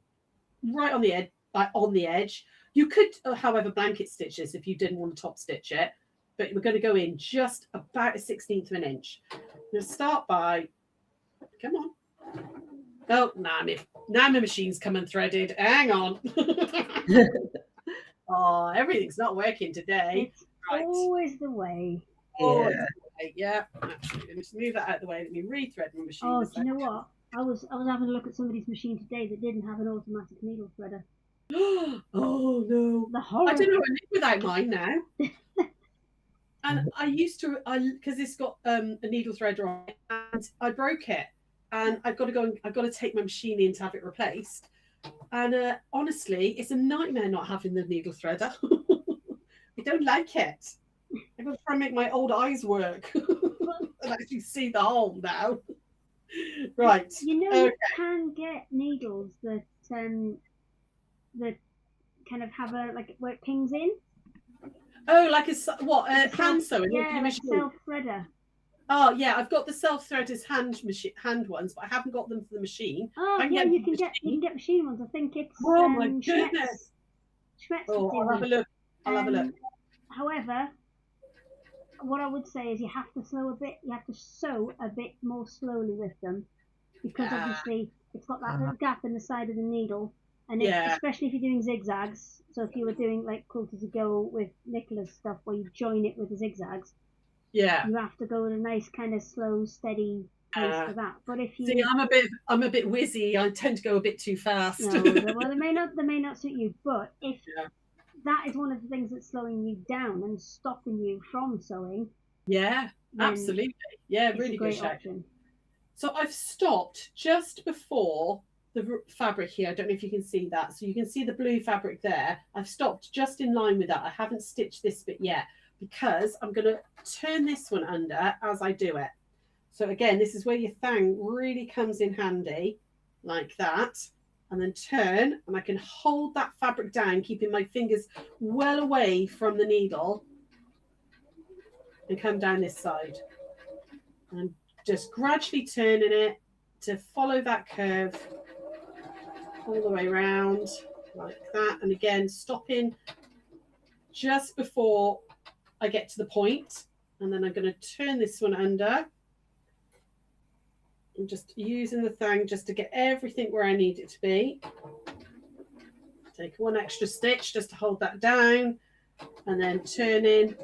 right on the edge, like on the edge. You could, however, blanket stitch this if you didn't want to top stitch it, but we're going to go in just about a 1/16 of an inch. I'm going to start by, come on. Oh, now my machine's come unthreaded. Hang on. Oh, everything's not working today. It's always the way. Yeah. Actually, let me just move that out of the way. Let me rethread my machine. Oh, do you know what? I was having a look at somebody's machine today that didn't have an automatic needle threader. Oh no! The horror. I don't know how to live without mine now. And I used to, because it's got a needle threader on it, and I broke it, and I've got to take my machine in to have it replaced. And honestly, it's a nightmare not having the needle threader. I don't like it. I've got to try and make my old eyes work and actually see the hole now. Right. You know, you can get needles that that kind of have where it pings in. Oh, like a hand sewing? Yeah, like a self threader. Oh yeah, I've got the self threaders hand ones, but I haven't got them for the machine. Oh yeah, you can get machine ones. I think it's my goodness. Schmetz I'll have a look. I'll have a look. However, what I would say is you have to sew a bit more slowly with them, because obviously it's got that little gap in the side of the needle, and especially if you're doing zigzags. So if you were doing like quilters ago with Nicola's stuff, where you join it with the zigzags, you have to go at a nice kind of slow, steady pace for that. But if you see, I'm a bit whizzy. I tend to go a bit too fast. No, well, they may not suit you. But if that is one of the things that's slowing you down and stopping you from sewing. Yeah, absolutely. Yeah, really good option. So I've stopped just before the fabric here. I don't know if you can see that. So you can see the blue fabric there. I've stopped just in line with that. I haven't stitched this bit yet because I'm going to turn this one under as I do it. So again, this is where your thang really comes in handy, like that. And then turn, and I can hold that fabric down, keeping my fingers well away from the needle, and come down this side. And I'm just gradually turning it to follow that curve all the way around, like that. And again, stopping just before I get to the point. And then I'm going to turn this one under. I'm just using the thang just to get everything where I need it to be. Take one extra stitch just to hold that down, and then turn in.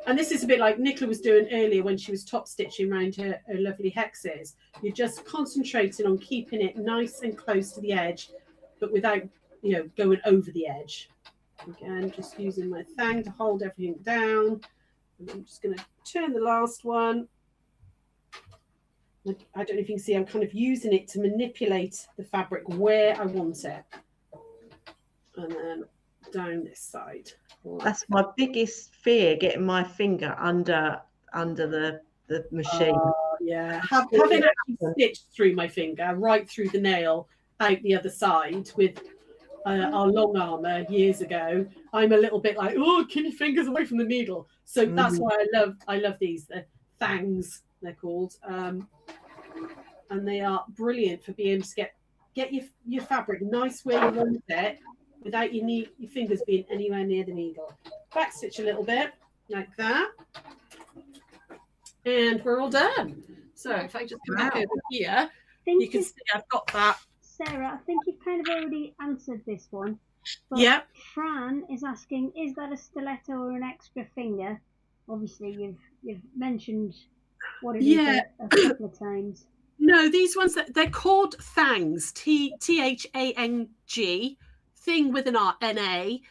And this is a bit like Nicola was doing earlier when she was top stitching around her lovely hexes. You're just concentrating on keeping it nice and close to the edge, but without, going over the edge. Again, just using my thang to hold everything down. And I'm just going to turn the last one. I don't know if you can see, I'm kind of using it to manipulate the fabric where I want it. And then down this side. That's my biggest fear, getting my finger under the machine. Yeah, having actually stitched through my finger, right through the nail, out the other side with our long armour years ago, I'm a little bit like, oh, keep your fingers away from the needle. So that's why I love these, the thangs, they're called. And they are brilliant for being able to get your fabric nice where you want it without your fingers being anywhere near the needle. Back stitch a little bit like that, and we're all done. So if I just come back over here, you can see I've got that Sarah, I think you've kind of already answered this one. But Yeah. Fran is asking, is that a stiletto or an extra finger? Obviously, you've mentioned what it is a couple of times. No, these ones, they're called thangs, Thang, thing with an R, N-A.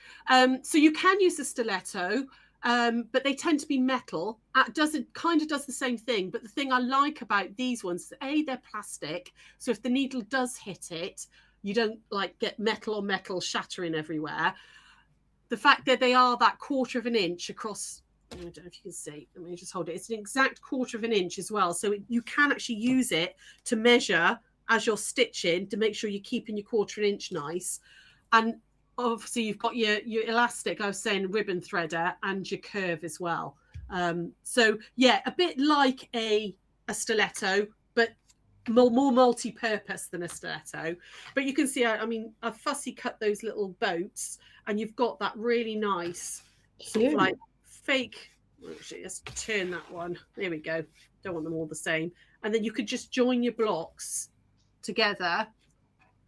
So you can use a stiletto, but they tend to be metal. It kind of does the same thing. But the thing I like about these ones, they're plastic. So if the needle does hit it, you don't like get metal on metal shattering everywhere. The fact that they are that 1/4 of an inch across, I don't know if you can see, let me just hold it. It's an exact 1/4 of an inch as well. So you can actually use it to measure as you're stitching to make sure you're keeping your 1/4 inch nice. And obviously you've got your elastic, I was saying, ribbon threader, and your curve as well. So yeah, a bit like a stiletto, but more multi-purpose than a stiletto. But you can see, I mean, I've fussy cut those little boats, and you've got that really nice sort of like fake. Actually, let's turn that one. There we go. Don't want them all the same. And then you could just join your blocks together,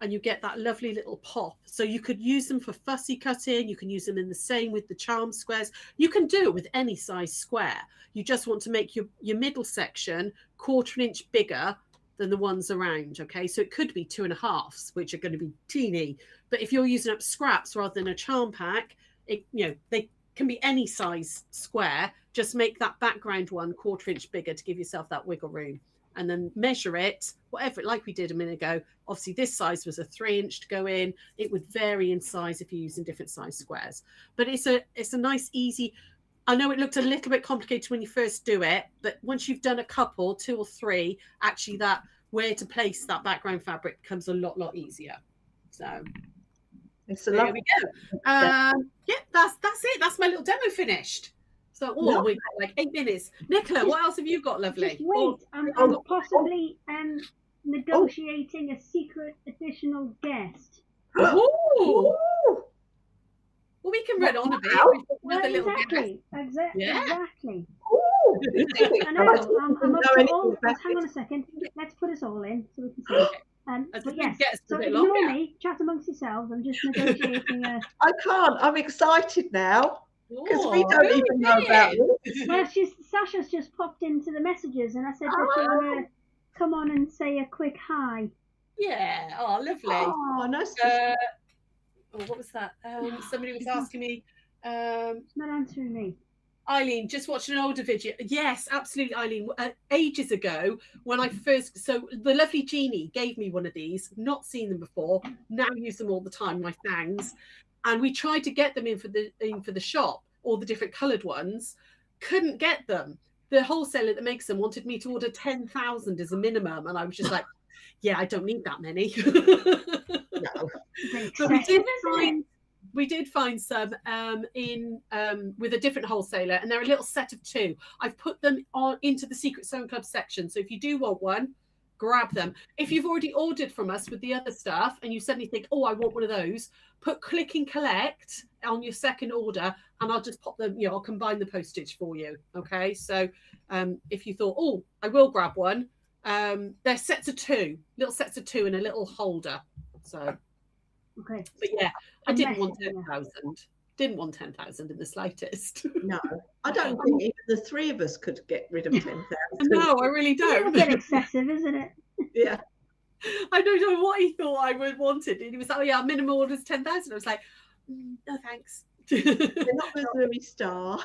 and you get that lovely little pop. So you could use them for fussy cutting. You can use them in the same with the charm squares. You can do it with any size square. You just want to make your middle section 1/4 inch bigger than the ones around. Okay, so it could be 2.5s, which are going to be teeny. But if you're using up scraps rather than a charm pack, they can be any size square. Just make that background one 1/4 inch bigger to give yourself that wiggle room, and then measure it, whatever, like we did a minute ago. Obviously this size was a 3 inch to go in. It would vary in size if you're using different size squares, but it's a nice, easy. I know it looked a little bit complicated when you first do it, but once you've done a couple, 2 or 3, actually that where to place that background fabric becomes a lot easier. So there we go. Yeah, that's it. That's my little demo finished. So we've got like 8 minutes. Nicola, what else have you got, lovely? Just wait, I'm possibly negotiating a secret additional guest. Ooh. Well, we can run on a bit. Well, exactly. Yeah. Exactly. Ooh. I know. I'm up to all. Hang on a second. Let's put us all in so we can see. But yes, so ignore me. Chat amongst yourselves. I'm just negotiating a. I can't. I'm excited now because we don't even know about this. Well, Sasha's just popped into the messages, and I said, "Does she want to come on and say a quick hi?" Yeah. Oh, lovely. Oh, nice. What was that? Somebody was asking me. It's not answering me. Eileen, just watching an older video. Yes, absolutely, Eileen. Ages ago, when I first, so the lovely Jeannie gave me one of these. Not seen them before. Now use them all the time. My thangs, and we tried to get them in for the shop, all the different coloured ones. Couldn't get them. The wholesaler that makes them wanted me to order 10,000 as a minimum, and I was just like, yeah, I don't need that many. No. But we did find some with a different wholesaler, and they're a little set of 2. I've put them on into the Secret Sewing Club section, so if you do want one, grab them. If you've already ordered from us with the other stuff and you suddenly think, oh, I want one of those, put click and collect on your second order, and I'll just pop them, I'll combine the postage for you. Okay, so if you thought, oh, I will grab one, they're sets of 2, little sets of 2 in a little holder. So okay, but yeah, I didn't want 10,000. Didn't want 10,000 in the slightest. No, I don't think even the 3 of us could get rid of 10,000. No, I really don't. It's a bit excessive, isn't it? Yeah. I don't know what he thought I would wanted. And he was like, oh yeah, minimum order is 10,000. I was like, no thanks. They're not the Louis Star.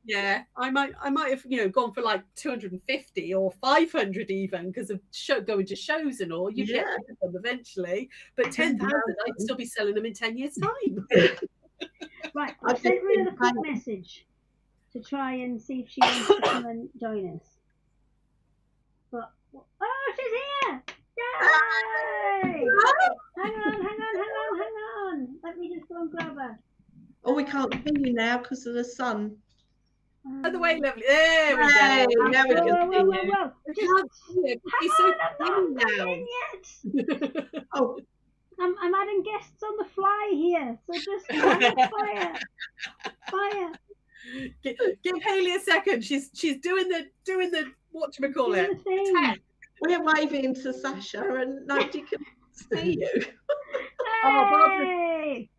Yeah. I might have gone for like 250 or 500 even, because of going to shows and all. You get rid of them eventually, but 10,000, I'd still be selling them in 10 years' time. Right, I've sent her another quick message to try and see if she wants to come and join us. But she's here! Yay! Hang on. Let me just go and grab her. Oh, we can't see you now because of the sun. By the way, lovely. There we go. Now we can see you. He's so I'm not in yet. Oh. I'm adding guests on the fly here, so just fire. Give Hayley a second. She's doing the whatchamacallit. We're waving to Sasha and nobody can See you. Oh, Barbara. Hey!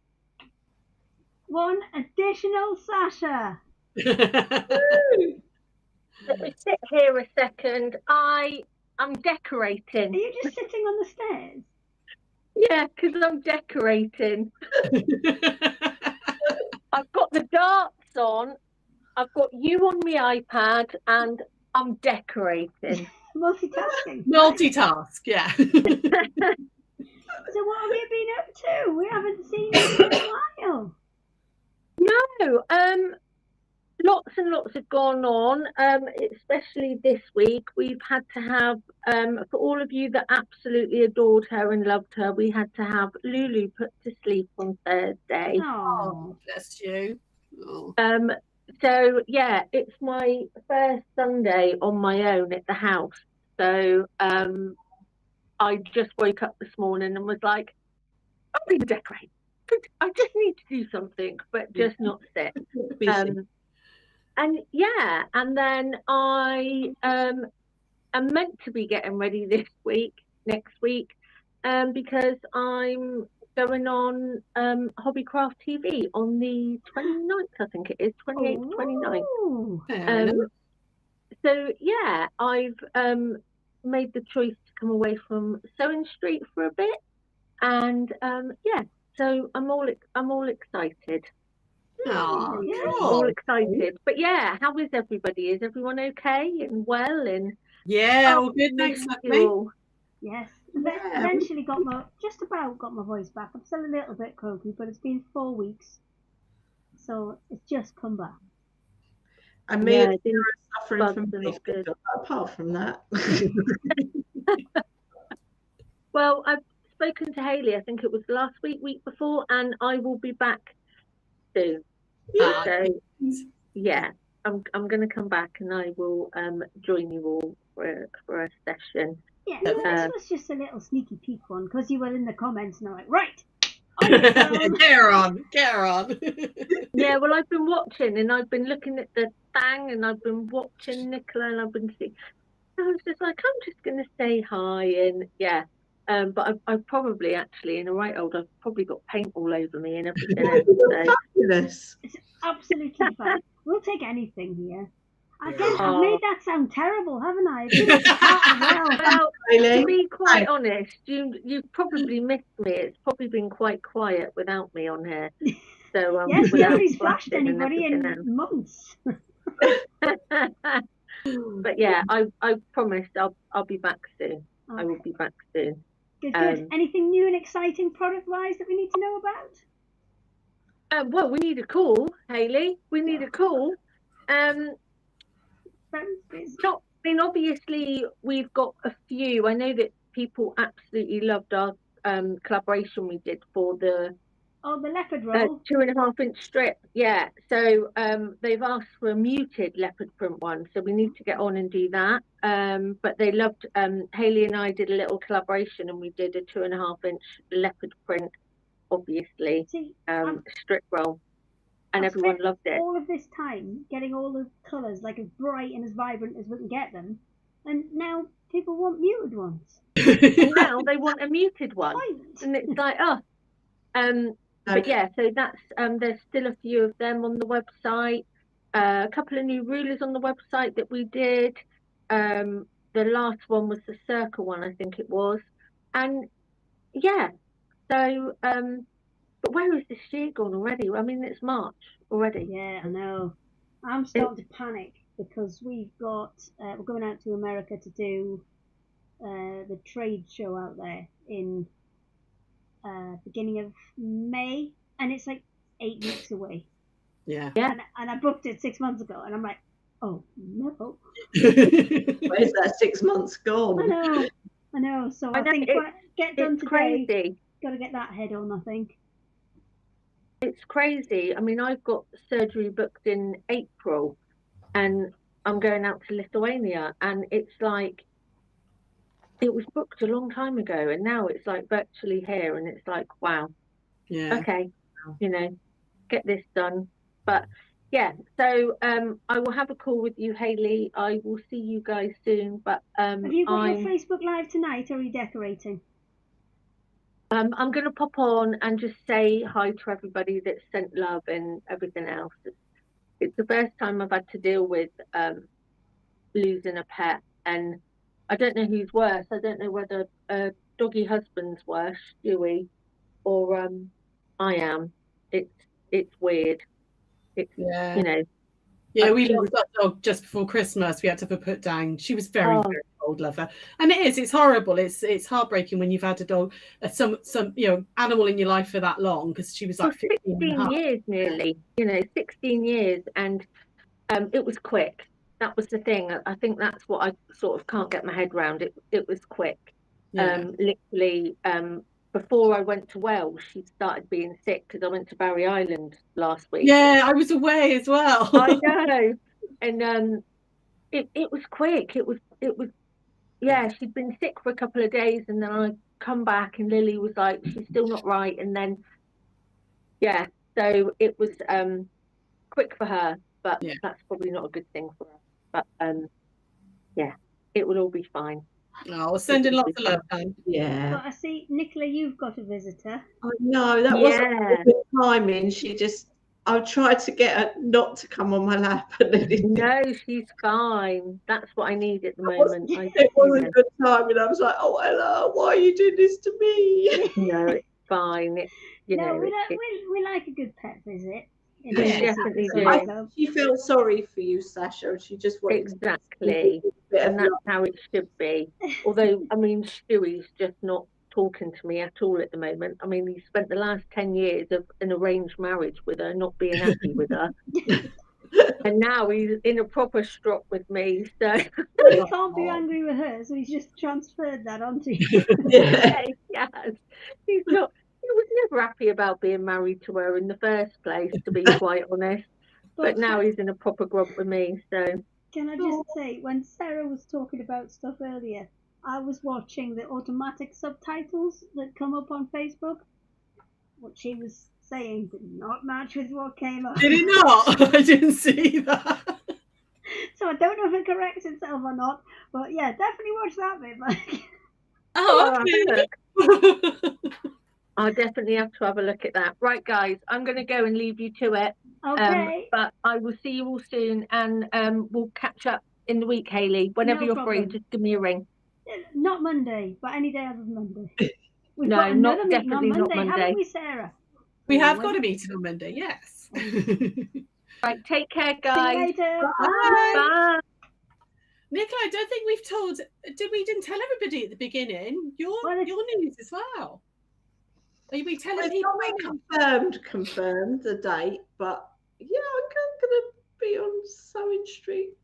One additional Sasha. Let me sit here a second. I'm decorating. Are you just sitting on the stairs? Yeah, because I'm decorating. I've got the darts on. I've got you on my iPad, and I'm decorating. Multitasking. Multitask, yeah. So what have you been up to? We haven't seen you for a while. No, lots and lots have gone on, especially this week. We've had to have, for all of you that absolutely adored her and loved her, we had to have Lulu put to sleep on Thursday. Oh, Bless you. Oh. So yeah, it's my first Sunday on my own at the house. So I just woke up this morning and was like, I'm going to decorate. I just need to do something, but just not sit. And yeah, and then I am meant to be getting ready next week, because I'm going on Hobbycraft TV on the 29th, I think it is, 28th, 29th. So yeah, I've made the choice to come away from Sewing Street for a bit, and yeah, so I'm all excited. Oh, All excited. But yeah, how is everybody? Is everyone okay and well? And yeah, all good. Thanks, you. Yes. Eventually just about got my voice back. I'm still a little bit croaky, but it's been 4 weeks, so it's just come back. And me and Sara are suffering from good. Apart from that. Well, I've spoken to Hayley, I think it was last week before, and I will be back soon. Yeah. So yeah, I'm going to come back and I will join you all for a session. Yeah, this was just a little sneaky peek one because you were in the comments and I'm like, right. Get her on. Yeah, well, I've been watching and I've been looking at the thing and I've been watching Nicola and I've been seeing. I was just like, I'm just going to say hi and yeah. But I've probably actually, in a right old, I've probably got paint all over me and everything else. So. It's absolutely fine. We'll take anything here. Again, I've made that sound terrible, haven't I? Well, to be quite honest, you've probably missed me. It's probably been quite quiet without me on here. So yes, nobody's flashed anybody in months. But yeah, I promised I'll be back soon. Okay. I will be back soon. Good. Anything new and exciting product-wise that we need to know about? Well, we need a call, Hayley. We need a call. Obviously, we've got a few. I know that people absolutely loved our collaboration we did for the leopard roll, 2.5-inch strip. Yeah, so they've asked for a muted leopard print one, so we need to get on and do that. But they loved. Hayley and I did a little collaboration, and we did a 2.5-inch leopard print, obviously, strip roll. And everyone loved it. All of this time getting all the colours like as bright and as vibrant as we can get them, and now people want muted ones. Now they want a muted one, and it's like, but yeah, so that's there's still a few of them on the website. A couple of new rulers on the website that we did. The last one was the circle one, I think it was, and yeah, so but where is this year gone already? I mean, it's March already. Yeah, I know. I'm starting to panic because we're going out to America to do the trade show out there in beginning of May, and it's like 8 weeks away. Yeah. And I booked it 6 months ago, and I'm like, oh no. Where's that 6 months gone? I know. So I think get done today. Crazy. Got to get that head on, I think. It's crazy. I mean, I've got surgery booked in April and I'm going out to Lithuania, and it's like it was booked a long time ago and now it's like virtually here, and it's like, wow. Yeah. Okay, get this done. But yeah, so I will have a call with you, Hayley. I will see you guys soon. But have you got your Facebook Live tonight, or are you decorating? I'm going to pop on and just say hi to everybody that sent love and everything else. It's the first time I've had to deal with losing a pet, and I don't know who's worse. I don't know whether doggy husband's worse, Stewie, or I am. It's weird. It's Yeah. you know. Yeah, we lost that dog just before Christmas. We had to have her put down. She was very, very old, lover. And it's horrible. It's heartbreaking when you've had a dog, some animal in your life for that long, because she was like 16 years nearly, 16 years. And it was quick. That was the thing. I think that's what I sort of can't get my head around. It was quick. Yeah. Literally, before I went to Wales, she started being sick because I went to Barry Island last week. Yeah, I was away as well. I know. And it was quick. It was yeah, she'd been sick for a couple of days, and then I come back and Lily was like, she's still not right. And then yeah, so it was quick for her, but that's probably not a good thing for her. But yeah, it will all be fine. Oh, sending lots of love, Dan. Yeah. But I see, Nicola, you've got a visitor. I know, that wasn't good timing. I tried to get her not to come on my lap, and then no, she's fine. That's what I need at the moment. It wasn't good timing. I was like, oh, Ella, why are you doing this to me? No, it's fine. We like a good pet visit. We definitely do. She felt sorry for you, Sasha. She just wanted exactly, and that's how it should be. Although, I mean, Stewie's just not talking to me at all at the moment. I mean, he spent the last 10 years of an arranged marriage with her, not being happy with her. And now he's in a proper strop with me. So he can't be angry with her, so he's just transferred that onto you. Yes. He's not. He was never happy about being married to her in the first place, to be quite honest. But now he's in a proper grump with me. So can I just say, when Sarah was talking about stuff earlier, I was watching the automatic subtitles that come up on Facebook. What she was saying did not match with what came up. Did it not? I didn't see that. So I don't know if it corrects itself or not, but yeah, definitely watch that bit. Okay. I'll definitely have to have a look at that. Right, guys, I'm going to go and leave you to it. Okay. But I will see you all soon, and we'll catch up in the week, Hayley. Whenever you're free, just give me a ring. Not Monday, but any day other than Monday. We've no, got another not meeting definitely on Monday, not Monday. haven't we, Sarah? We have got a meeting on Monday, yes. Right, take care, guys. See you later. Bye. Bye. Nicola, I don't think we've told. We didn't tell everybody at the beginning your news as well. Are we telling people? Confirmed the date, but yeah, I'm going to be on Sewing Street.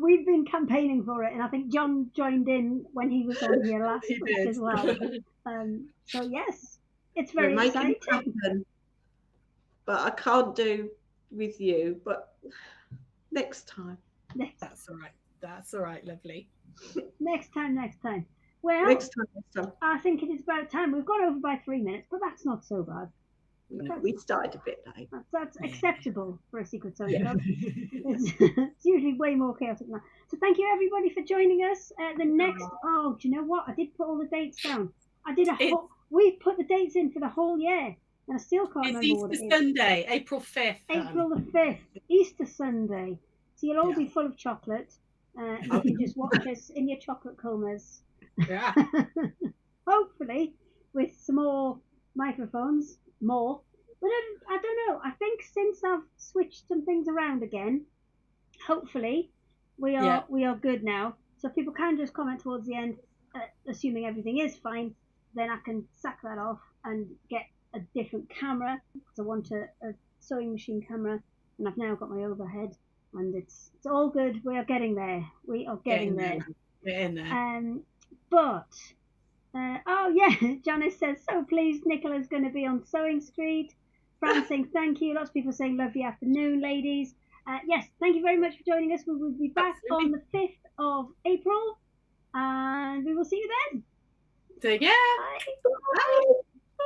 We've been campaigning for it, and I think John joined in when he was on here last week as well. So yes, it's very exciting. Happen, but I can't do with you. But next time. That's all right. That's all right, lovely. Next time. Well, next time. I think it is about time. We've gone over by 3 minutes, but that's not so bad. No, we started a bit late. That's acceptable for a secret sewing club. It's usually way more chaotic than that. So thank you everybody for joining us. Do you know what? I did put all the dates down. We put the dates in for the whole year, and I still can't remember what it is. Easter Sunday, April 5th. April the 5th, Easter Sunday. So you'll all be full of chocolate. You can just watch us in your chocolate comas. Yeah. Hopefully with some more microphones. More, but I don't know. I think since I've switched some things around again, hopefully we are good now. So people can just comment towards the end, assuming everything is fine. Then I can sack that off and get a different camera, because I want a sewing machine camera, and I've now got my overhead, and it's all good. We are getting there. We are getting there. We're in there. But. Janice says, so pleased Nicola's going to be on Sewing Street. Fran saying thank you. Lots of people saying lovely afternoon, ladies. Yes, thank you very much for joining us. We will be back on the 5th of April, and we will see you then. Take care. Bye. Bye.